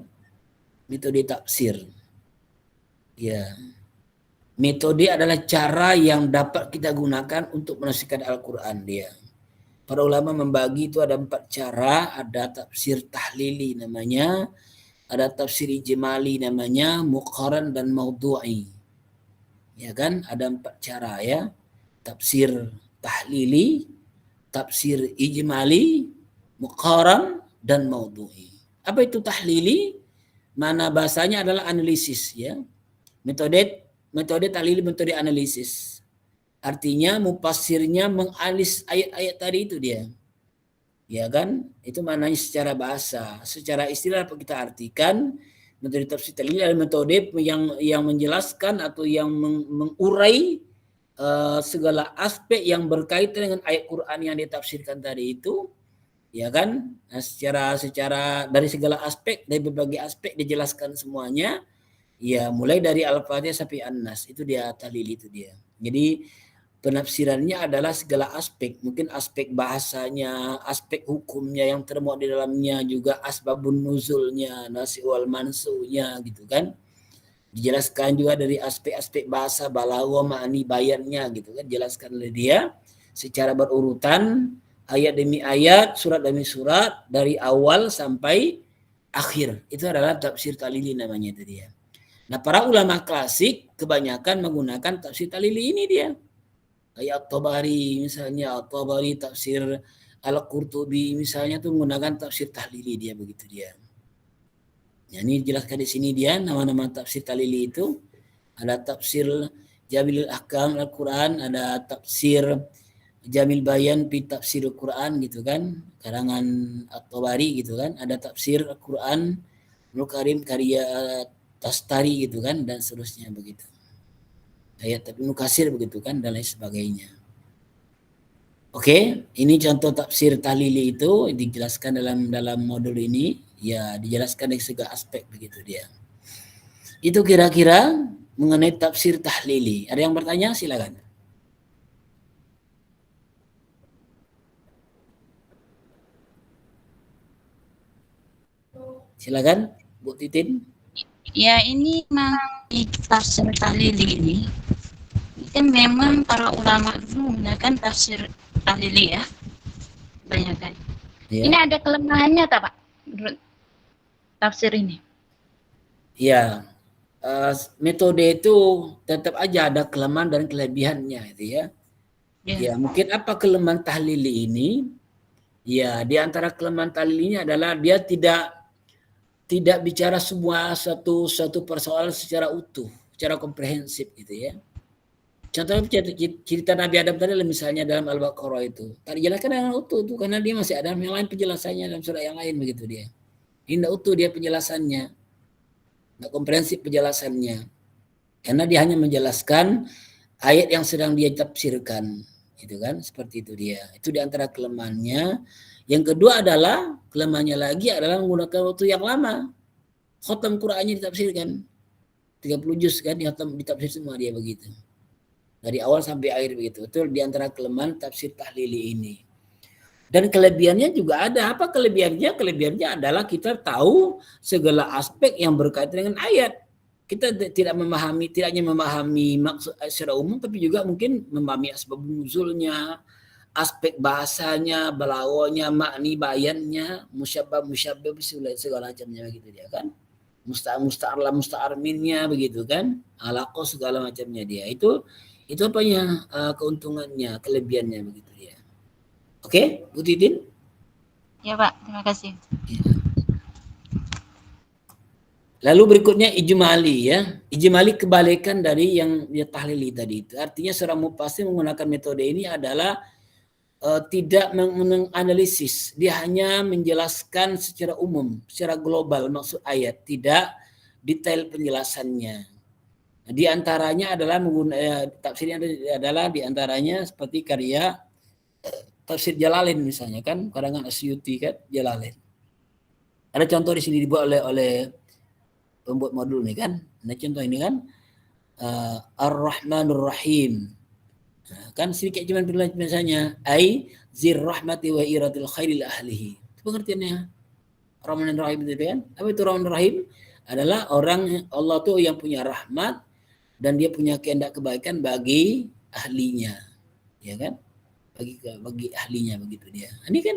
Metode tafsir. Ya. Metode adalah cara yang dapat kita gunakan untuk menafsirkan Al-Quran dia. Para ulama membagi itu ada 4 cara. Ada tafsir tahlili namanya. Ada tafsir ijmali namanya. Muqaran dan maudhu'i. Ya kan? Ada 4 cara ya. Tafsir tahlili, tafsir ijmali, muqaran, dan maudhu'i. Apa itu tahlili? Mana bahasanya adalah analisis ya. Metode tahlili, metode analisis. Artinya mufassirnya mengalis ayat-ayat tadi itu dia. Ya kan? Itu maknanya secara bahasa. Secara istilah apa kita artikan? Metode tafsir tahlili adalah metode yang menjelaskan atau yang mengurai segala aspek yang berkaitan dengan ayat Quran yang ditafsirkan tadi itu. Ya kan, nah, secara dari segala aspek, dari berbagai aspek dijelaskan semuanya. Ya mulai dari Al-Fatihah sampai An-Nas itu dia tahlil itu dia. Jadi penafsirannya adalah segala aspek, mungkin aspek bahasanya, aspek hukumnya yang termuat di dalamnya, juga asbabun nuzulnya, nasi wal mansunya gitu kan. Dijelaskan juga dari aspek-aspek bahasa, balaghah, ma'ani, bayannya gitu kan, jelaskan oleh dia secara berurutan, ayat demi ayat, surat demi surat, dari awal sampai akhir. Itu adalah tafsir Talili namanya itu dia. Nah, para ulama klasik kebanyakan menggunakan tafsir Talili ini dia. Kayak At-Tabari misalnya, At-Tabari tafsir Al-Qurtubi misalnya tuh menggunakan tafsir Tahlili dia begitu dia. Ya, ini dijelaskan di sini dia nama-nama tafsir Tahlili itu. Ada tafsir Jamil Ahkam Al-Quran, ada tafsir Jamil Bayan fi tafsir Al-Quran gitu kan, karangan At-Tabari gitu kan, ada tafsir Al-Quran Ibnu Karim karya Tastari gitu kan, dan seterusnya begitu. Ayat Ibnu Katsir begitu kan, dan lain sebagainya. Oke, ini contoh tafsir Tahlili itu dijelaskan dalam modul ini, ya dijelaskan dari segala aspek begitu dia. Itu kira-kira mengenai tafsir Tahlili. Ada yang bertanya? Silakan. Silakan, Bu Titin. Ya, ini memang di tafsir Tahlili ini kan memang para ulama dulu menggunakan tafsir Tahlili ya, banyak kan. Ya. Ini ada kelemahannya tak Pak menurut tafsir ini? Ya, metode itu tetap aja ada kelemahan dan kelebihannya itu ya. Ya, mungkin apa kelemahan Tahlili ini? Ya, di antara kelemahan Tahlili ini adalah dia tidak bicara semua satu persoalan secara utuh, secara komprehensif gitu ya. Contohnya cerita Nabi Adam tadi misalnya dalam Al-Baqarah itu. Tak dijelaskan dengan utuh tuh karena dia masih ada yang lain penjelasannya dalam surah yang lain begitu dia. Ini tidak utuh dia penjelasannya. Tidak komprehensif penjelasannya. Karena dia hanya menjelaskan ayat yang sedang dia tafsirkan. Gitu kan, seperti itu dia. Itu di antara kelemahannya. Yang kedua adalah, kelemahannya lagi adalah menggunakan waktu yang lama. Khatam Qur'annya ditafsirkan. 30 juz kan, ditafsir semua dia begitu. Dari awal sampai akhir begitu. Itu di antara kelemahan tafsir Tahlili ini. Dan kelebihannya juga ada. Apa kelebihannya? Kelebihannya adalah kita tahu segala aspek yang berkaitan dengan ayat. Kita tidak hanya memahami maksud secara umum, tapi juga mungkin memahami asbab nuzulnya, aspek bahasanya, balaghahnya, makni bayannya, musyabbah segala macamnya begitu dia kan. Musta'arlah musta'arminnya begitu kan. Alaqah segala macamnya dia. Itu apanya keuntungannya, kelebihannya begitu dia. Oke, Bu Titin? Ya Pak, terima kasih. Ya. Lalu berikutnya ijmali ya. Ijmali kebalikan dari yang dia Tahlili tadi itu. Artinya seorang mufassir menggunakan metode ini adalah tidak menganalisis. Dia hanya menjelaskan secara umum, secara global maksud ayat, tidak detail penjelasannya. Di antaranya adalah tafsirnya adalah di antaranya seperti karya tafsir Jalalain misalnya kan, karangan Asyuti kan, Jalalain. Ada contoh di sini dibuat oleh pembuat modul nih kan. Nah contoh ini kan Ar-Rahmanur Rahim. Nah, kan sedikit cuma misalnya ai zir rahmati wa iratil khairil ahlihi. Itu pengertiannya. Rahmanur Rahim itu kan. Apa itu Rahmanur Rahim? Adalah orang Allah tuh yang punya rahmat dan dia punya kehendak kebaikan bagi ahlinya, ya kan? Bagi ahlinya begitu dia. Ini kan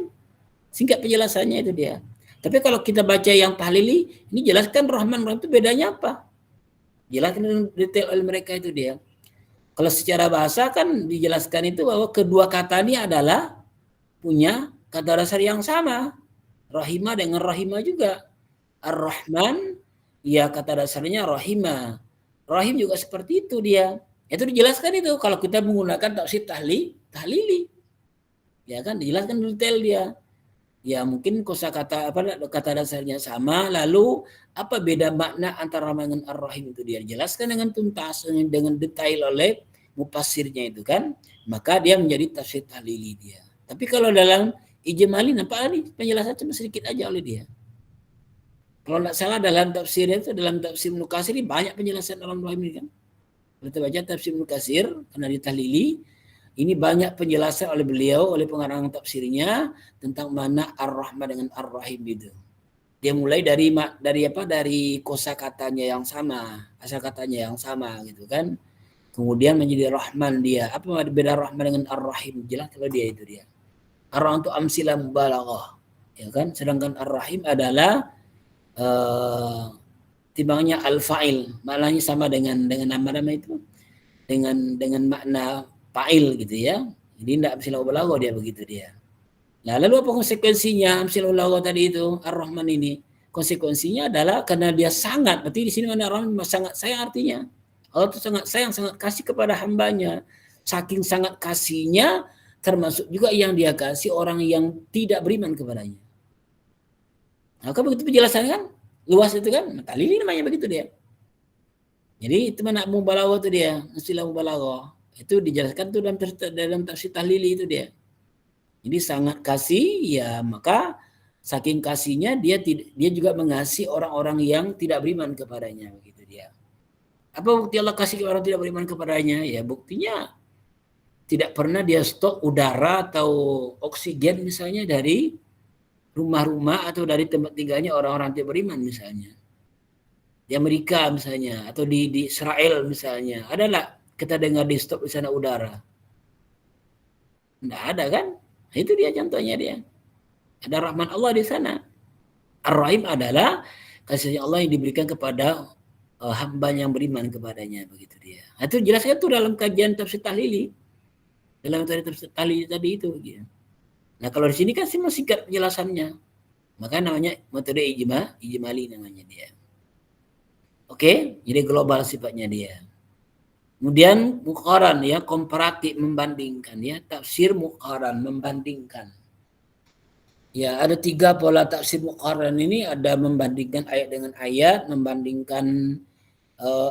singkat penjelasannya itu dia. Tapi kalau kita baca yang Tahlili, ini jelaskan Rahman Rahim itu bedanya apa? Jelaskan detail oleh mereka itu dia. Kalau secara bahasa kan dijelaskan itu bahwa kedua kata ini adalah punya kata dasar yang sama. Rahimah dengan Rahimah juga. Ar-Rahman, ya kata dasarnya Rahimah. Rahim juga seperti itu dia. Itu dijelaskan itu kalau kita menggunakan tafsir Tahlili. Ya kan dijelaskan detail dia. Ya mungkin kosakata kata dasarnya sama, lalu apa beda makna antara Rahman dengan Ar-Rahim itu dia jelaskan dengan tuntas dengan detail oleh mufassirnya itu kan, maka dia menjadi tafsir Tahlili dia. Tapi kalau dalam ijmali apa nih penjelasan cuma sedikit aja oleh dia. Kalau tidak salah dalam tafsirnya itu dalam tafsir Ibnu Katsir banyak penjelasan dalam Rahim ini kan. Kalau kita baca tafsir Ibnu Katsir karena di Tahlili ini banyak penjelasan oleh beliau, oleh pengarang tafsirnya tentang mana Ar-Rahman dengan Ar-Rahim itu. Dia mulai dari kosakatanya yang sama, asal katanya yang sama gitu kan. Kemudian menjadi Rahman dia. Apa beda Rahman dengan Ar-Rahim? Jelas kalau dia itu dia. Ar-Rahman itu amsilah mubalaghah, ya kan? Sedangkan Ar-Rahim adalah timbangnya al-fa'il, maknanya sama dengan nama-nama itu. Dengan makna fa'il gitu ya. Jadi tidak amsilah mubalaghah dia begitu dia. Nah, lalu apa konsekuensinya amsilah mubalaghah tadi itu Ar-Rahman ini? Konsekuensinya adalah karena dia sangat, berarti di sini mana Ar-Rahman sangat sayang artinya. Allah itu sangat sayang, sangat kasih kepada hambanya. Saking sangat kasihnya, termasuk juga yang dia kasih orang yang tidak beriman kepadanya. Maka begitu penjelasan kan? Luas itu kan? Tahlili namanya begitu dia. Jadi itu mana mubalaghah itu dia, istilah mubalaghah. Itu dijelaskan tuh dalam tafsir tahlili itu dia. Jadi sangat kasih, ya maka saking kasihnya dia juga mengasihi orang-orang yang tidak beriman kepadanya begitu dia. Apa bukti Allah kasih kepada orang tidak beriman kepadanya? Ya buktinya tidak pernah dia stok udara atau oksigen misalnya dari rumah-rumah atau dari tempat tinggalnya orang-orang tidak beriman misalnya. Di Amerika misalnya atau di Israel misalnya. Adalah kita dengar di stok di sana udara? Tidak ada kan? Nah, itu dia contohnya dia. Ada rahman Allah di sana. Ar-Rahim adalah kasih Allah yang diberikan kepada hamba yang beriman kepadanya begitu dia. Nah, itu jelasnya tuh dalam kajian tafsir tahlili. Dalam tafsir tahlili tadi itu gitu. Nah, kalau di sini kan sih masih singkat penjelasannya. Maka namanya metode ijmali namanya dia. Oke, jadi global sifatnya dia. Kemudian muqaran ya, komparatif membandingkan ya, tafsir muqaran membandingkan. Ya, ada 3 pola tafsir muqaran ini, ada membandingkan ayat dengan ayat, membandingkan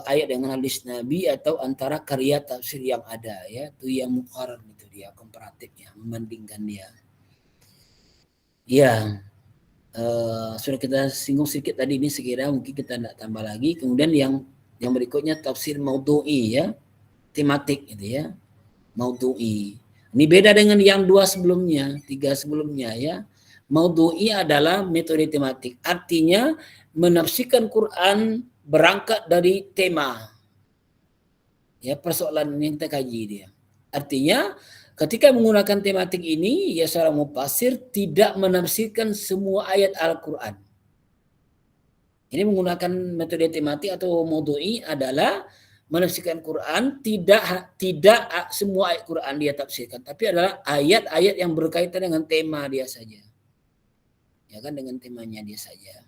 ayat dengan hadis Nabi atau antara karya tafsir yang ada ya, itu yang muqaran itu dia, komparatifnya, membandingkan dia. Ya, sudah kita singgung sedikit tadi ini, sekira mungkin kita tidak tambah lagi. Kemudian yang berikutnya tafsir maudhu'i ya, tematik gitu ya, maudhu'i. Ini beda dengan yang 2 sebelumnya, 3 sebelumnya ya. Maudhu'i adalah metode tematik, artinya menafsirkan Quran berangkat dari tema. Ya, persoalan yang kita kaji dia. Artinya ketika menggunakan tematik ini, ya seorang mufassir tidak menafsirkan semua ayat Al-Quran. Ini menggunakan metode tematik atau maudhu'i adalah menafsirkan Quran tidak semua ayat Quran dia tafsirkan, tapi adalah ayat-ayat yang berkaitan dengan tema dia saja. Ya kan, dengan temanya dia saja.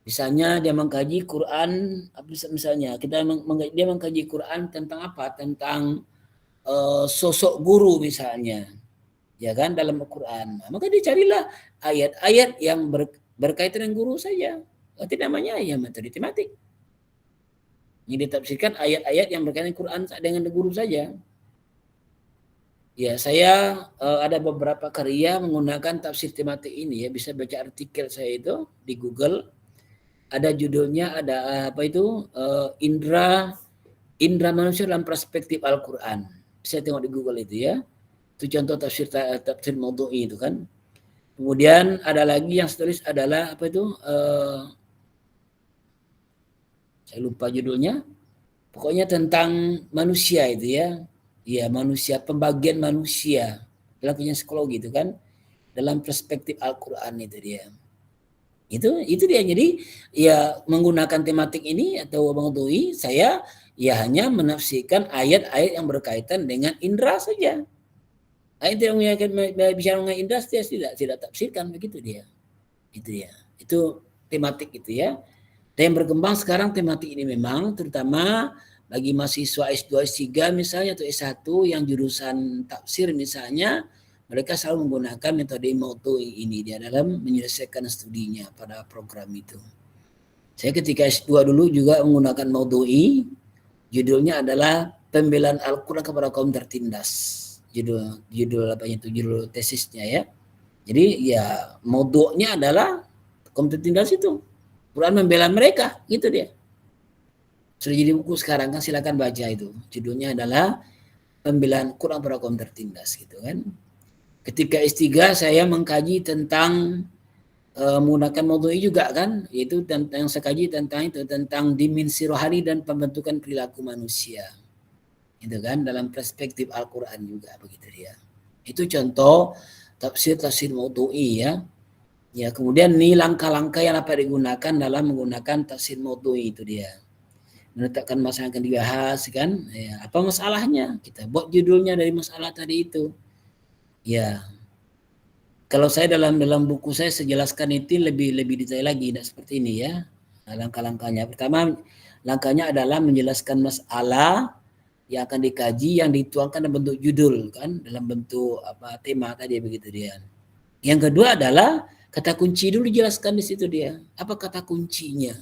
Misalnya dia mengkaji Quran, misalnya dia mengkaji Quran tentang apa? Tentang sosok guru misalnya, ya kan, dalam Al-Quran. Maka dicarilah ayat-ayat yang berkaitan dengan guru saja. Itu namanya ya metode tematik. Yang ditafsirkan ayat-ayat yang berkaitan Quran dengan guru saja. Ya, saya ada beberapa karya menggunakan tafsir tematik ini ya, bisa baca artikel saya itu di Google. Ada judulnya, ada apa itu? Indra manusia dalam perspektif Al-Quran. Bisa tengok di Google itu ya. Itu contoh tafsir maudhu'i itu kan. Kemudian ada lagi yang tulis adalah apa itu? Saya lupa judulnya. Pokoknya tentang manusia itu ya. Ya, manusia, pembagian manusia dalam kajian psikologi itu kan, dalam perspektif Al-Quran itu dia. Itu dia. Jadi ya menggunakan tematik ini atau maudhu'i, saya ya hanya menafsirkan ayat-ayat yang berkaitan dengan indera saja. Ayat yang bicara mengenai indera tidak tafsirkan begitu dia. Itu ya. Itu tematik itu ya. Dan yang berkembang sekarang tematik ini memang terutama bagi mahasiswa S2, S3 misalnya atau S1 yang jurusan tafsir misalnya, mereka selalu menggunakan metode maudhu'i ini dia dalam menyelesaikan studinya pada program itu. Saya ketika S2 dulu juga menggunakan maudhu'i, judulnya adalah Pembelaan Al-Quran kepada Kaum Tertindas. Judul apa itu, judul tesisnya ya. Jadi ya maudhu'nya adalah kaum tertindas itu. Quran membela mereka, gitu dia. Sudah jadi buku sekarang kan, silakan baca itu. Judulnya adalah pembelaan Quran pada kaum tertindas gitu kan. Ketika S3 saya mengkaji tentang menggunakan modul juga kan, yaitu tentang saya kaji tentang dimensi rohani dan pembentukan perilaku manusia. Gitu kan, dalam perspektif Al-Qur'an juga begitu dia. Itu contoh tafsir maudhu'i ya. Ya, kemudian nih langkah-langkah yang dapat digunakan dalam menggunakan tafsir maudhu'i itu dia. Menetapkan masalah yang akan dibahas kan, ya, apa masalahnya? Kita buat judulnya dari masalah tadi itu. Ya. Kalau saya dalam buku saya jelaskan itu lebih detail lagi, tidak seperti ini ya. Nah, langkah-langkahnya. Pertama, langkahnya adalah menjelaskan masalah yang akan dikaji yang dituangkan dalam bentuk judul kan, dalam bentuk apa tema tadi begitu dia. Yang kedua adalah kata kunci dulu dijelaskan di situ dia. Apa kata kuncinya?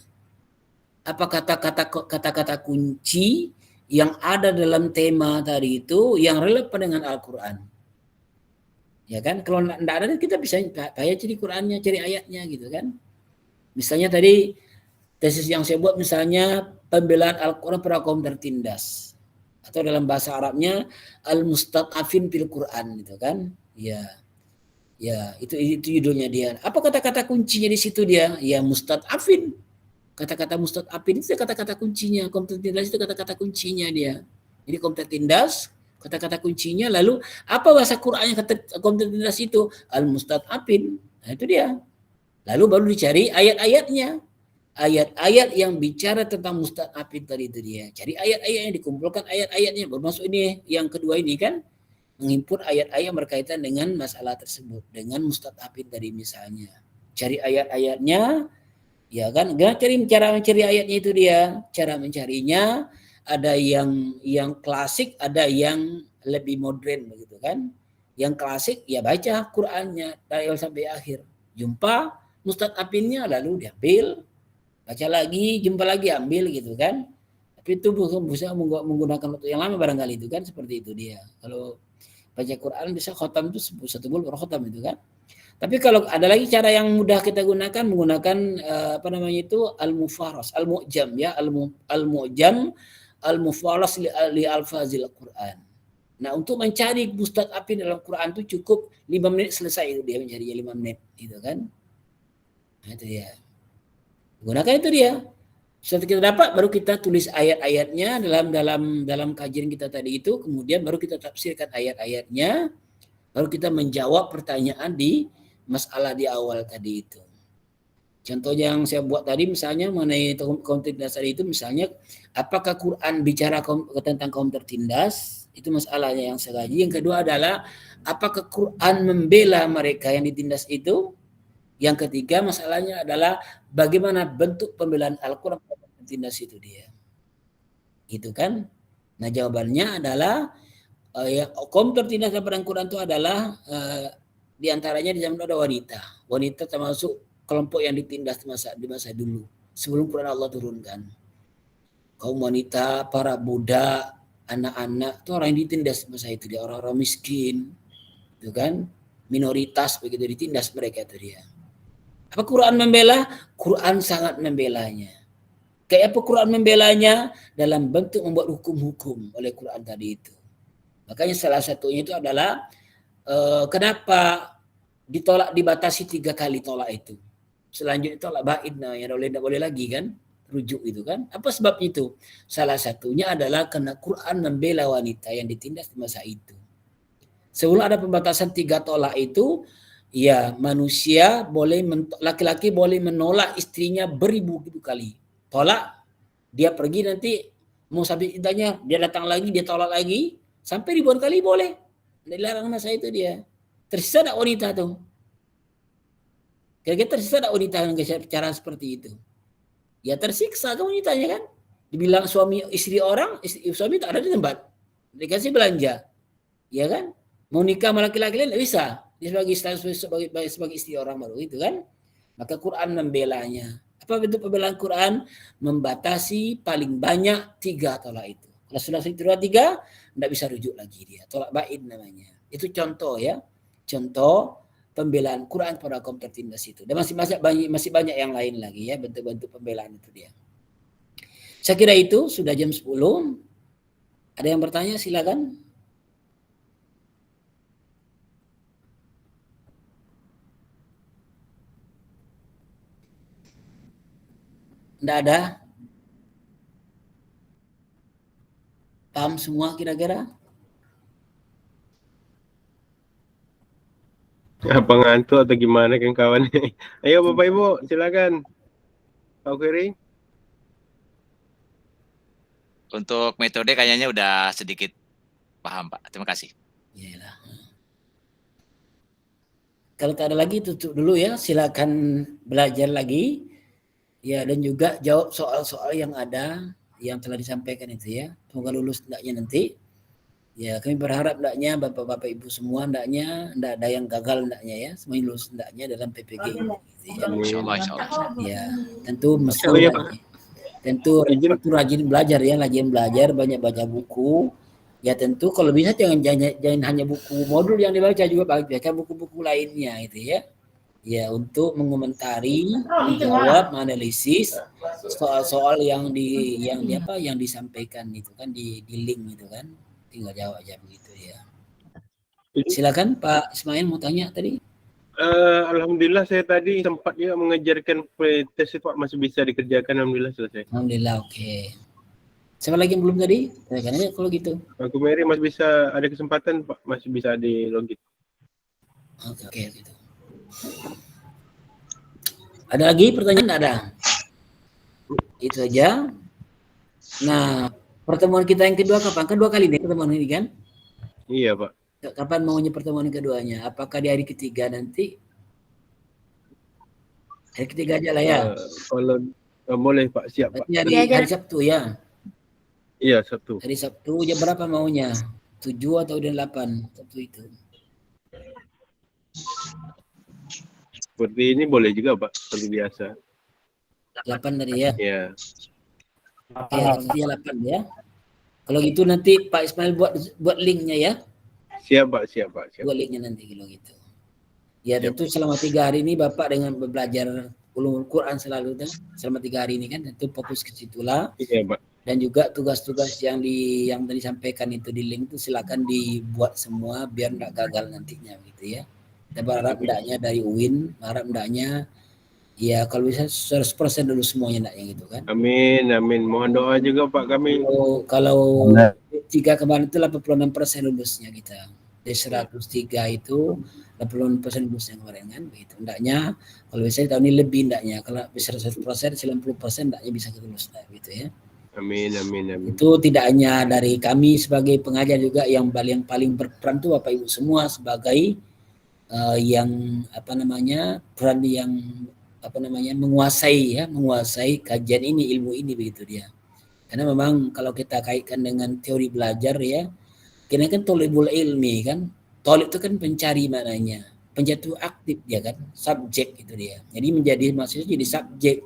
Apa kata-kata kunci yang ada dalam tema tadi itu yang relevan dengan Al-Qur'an. Ya kan, kalau tidak ada kita bisa payah cari Qur'annya, cari ayatnya gitu kan. Misalnya tadi tesis yang saya buat misalnya pembelaan Al-Qur'an pada kaum tertindas. Atau dalam bahasa Arabnya al-mustad'afin fil Qur'an gitu kan. Ya. Ya, itu judulnya dia. Apa kata-kata kuncinya di situ dia? Ya mustad'afin. Kata-kata mustad'afin itu kata-kata kuncinya. Kaum tertindas itu kata-kata kuncinya dia. Jadi kaum tertindas kata-kata kuncinya, lalu apa bahasa Qur'annya kaum tertindas itu? Al-mustad'afin. Nah, itu dia. Lalu baru dicari ayat-ayatnya. Ayat-ayat yang bicara tentang mustad'afin tadi itu dia. Cari ayat-ayat yang dikumpulkan ayat-ayatnya. Bermasuk ini yang kedua ini kan mengimpun ayat-ayat berkaitan dengan masalah tersebut, dengan mustad'afin tadi misalnya. Cari ayat-ayatnya, ya kan? Cara mencari ayatnya itu dia. Cara mencarinya ada yang klasik, ada yang lebih modern begitu kan. Yang klasik ya baca Qur'annya dari awal sampai akhir. Jumpa mustad'afinnya lalu diambil, baca lagi, jumpa lagi, ambil gitu kan. Tapi itu bisa menggunakan waktu yang lama barangkali itu kan, seperti itu dia. Kalau baca Quran bisa khotam itu satu bulan baru khotam itu kan. Tapi kalau ada lagi cara yang mudah kita gunakan, menggunakan apa namanya itu al-mufaras, al-mu'jam ya, al-mu'jam al-mufaras li alfazil Quran. Nah, untuk mencari mustad'afin dalam Quran itu cukup 5 menit selesai itu dia mencarinya 5 menit gitu kan. Nah, itu dia. Gunakan itu dia. Setelah kita dapat baru kita tulis ayat-ayatnya dalam kajian kita tadi itu, kemudian baru kita tafsirkan ayat-ayatnya, baru kita menjawab pertanyaan di masalah di awal tadi itu. Contoh yang saya buat tadi misalnya mengenai kaum tertindas tadi itu, misalnya apakah Quran bicara tentang kaum tertindas, itu masalahnya yang saya kaji. Yang kedua adalah apakah Quran membela mereka yang ditindas itu. Yang ketiga masalahnya adalah bagaimana bentuk pembelaan Al-Quran pada tertindas itu dia. Gitu kan. Nah jawabannya adalah kaum tertindas pada Al-Quran itu adalah diantaranya di zaman ada wanita. Wanita termasuk kelompok yang ditindas di masa dulu. Sebelum Quran Allah turunkan. Kaum wanita, para budak, anak-anak, itu orang yang ditindas masa itu dia. Orang-orang miskin. Itu kan. Minoritas begitu ditindas mereka itu dia. Apa Quran membela? Quran sangat membelanya. Kayak apa Quran membelanya? Dalam bentuk membuat hukum-hukum oleh Quran tadi itu. Makanya salah satunya itu adalah kenapa ditolak, dibatasi 3 kali tolak itu. Selanjutnya tolak ba'id, nah yang tidak boleh lagi kan, rujuk itu kan. Apa sebab itu? Salah satunya adalah karena Quran membela wanita yang ditindas di masa itu. Sebelum ada pembatasan 3 tolak itu, ya manusia boleh, laki-laki boleh menolak istrinya beribu kali. Tolak, dia pergi nanti mau sampai idahnya, dia datang lagi, dia tolak lagi, sampai ribuan kali boleh. Dilarang masa itu dia. Tersisa tak wanita tuh? Kira-kira tersisa tak wanita dengan cara seperti itu? Ya tersiksa kan wanitanya kan. Dibilang suami istri orang, suami tak ada di tempat. Dikasih belanja. Ya kan? Mau nikah sama laki-laki lain tidak bisa. Dia sebagai istri orang baru itu kan. Maka Quran membelanya. Apa bentuk pembelaan Quran? Membatasi paling banyak 3 tolak itu. Kalau sudah 3, tidak bisa rujuk lagi dia. Tolak ba'id namanya. Itu contoh ya. Contoh pembelaan Quran pada kaum tertindas itu. Dan masih banyak yang lain lagi ya, bentuk-bentuk pembelaan itu dia. Saya kira itu sudah jam 10. Ada yang bertanya silakan. Enggak ada? Paham semua kira-kira? Apa ngantuk atau gimana kan kawan? Ayo Bapak Ibu, silakan. Pak Kiri. Untuk metode kayaknya udah sedikit paham, Pak. Terima kasih. Iyalah. Kalau tak ada lagi tutup dulu ya, silakan belajar lagi. Ya, dan juga jawab soal-soal yang ada yang telah disampaikan itu ya. Semoga lulus hendaknya nanti. Ya, kami berharap hendaknya Bapak-bapak Ibu semua hendaknya enggak ada yang gagal hendaknya ya. Semuanya lulus hendaknya dalam PPG ini gitu ya. Insyaallah, insyaallah. Ya, tentu mesti Oh, iya, Pak. tentu rajin belajar ya, rajin belajar, banyak baca buku. Ya tentu kalau bisa jangan hanya buku modul yang dibaca, juga baca buku-buku lainnya itu ya. Ya untuk mengomentari, menjawab, menganalisis soal-soal yang disampaikan itu kan di link itu kan. Tinggal jawab aja begitu ya. Silakan Pak Ismail mau tanya tadi. Alhamdulillah saya tadi sempat juga mengejarkan pretest itu Pak, masih bisa dikerjakan, alhamdulillah selesai. Alhamdulillah, oke. Siapa lagi yang belum tadi? Tanyakan aja kalau gitu. Aku Mary masih bisa, ada kesempatan Pak, masih bisa di login. Oke, gitu. Ada lagi pertanyaan? Nggak ada. Itu aja. Nah, pertemuan kita yang kedua kapan? Kan 2 kali nih pertemuan ini kan? Iya Pak. Kapan maunya pertemuan yang keduanya? Apakah di hari ketiga nanti? Hari ketiga aja lah ya. Kalau boleh Pak, siap Pak. Berarti hari Sabtu ya. Iya, Sabtu. Hari Sabtu jam berapa maunya? 7 atau jam 8 Sabtu itu? Seperti ini boleh juga Pak, seperti biasa. 8 tadi ya. Iya. Oke, sepertinya 8 ya. Kalau gitu nanti Pak Ismail buat linknya ya. Siap Pak, siap Pak. Siap. Buat linknya nanti kalau gitu. Ya tentu selama 3 hari ini Bapak dengan belajar ulumul Quran selalu kan. Selama 3 hari ini kan tentu fokus ke situlah. Iya Pak. Dan juga tugas-tugas yang tadi sampaikan itu di link itu silakan dibuat semua biar enggak gagal nantinya gitu ya. Kita berharap hendaknya dari UIN, berharap hendaknya ya kalau bisa 100% dulu semuanya hendaknya gitu kan. Amin, amin. Mohon doa juga Pak kami. Kalau 3 kemarin itu 86% lulusnya kita. Dari 103 itu 86% lulusnya kemarin kan begitu. Hendaknya kalau bisa tahun ini lebih hendaknya. Kalau bisa 100%, 90% hendaknya bisa lulus gitu ya. Amin, amin, amin. Itu tidak hanya dari kami sebagai pengajar juga yang paling berperan itu Bapak Ibu semua sebagai peran yang menguasai kajian ini, ilmu ini begitu dia. Karena memang kalau kita kaitkan dengan teori belajar ya, kira kan tolibul ilmi kan, tolib itu kan pencari maknanya, penjatuh aktif dia kan, subjek itu dia. Jadi menjadi mahasiswa jadi subjek,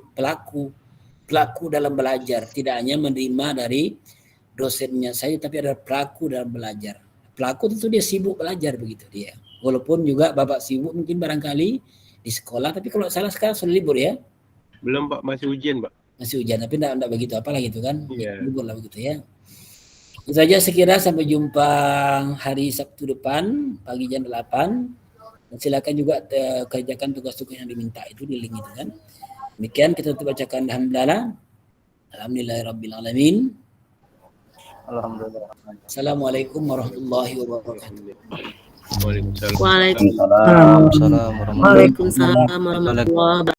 pelaku dalam belajar, tidak hanya menerima dari dosennya saja, tapi ada pelaku dalam belajar. Pelaku tentu dia sibuk belajar begitu dia. Walaupun juga Bapak sibuk mungkin barangkali di sekolah, tapi kalau salah sekarang sudah libur ya. Belum Pak, masih ujian Pak. Masih ujian, tapi enggak begitu apalah gitu kan. Iya. Libur lah begitu ya. Itu saja sekira, sampai jumpa hari Sabtu depan pagi jam 8. Dan silakan juga kerjakan tugas-tugas yang diminta itu di link itu kan. Demikian kita tutup bacakan alhamdulillah. Alhamdulillahirabbil alamin. Alhamdulillah. Assalamualaikum warahmatullahi wabarakatuh. Waalaikumsalam. Waalaikumsalam. Waalaikumsalam warahmatullahi wabarakatuh. Waalaikumsalam warahmatullahi wabarakatuh.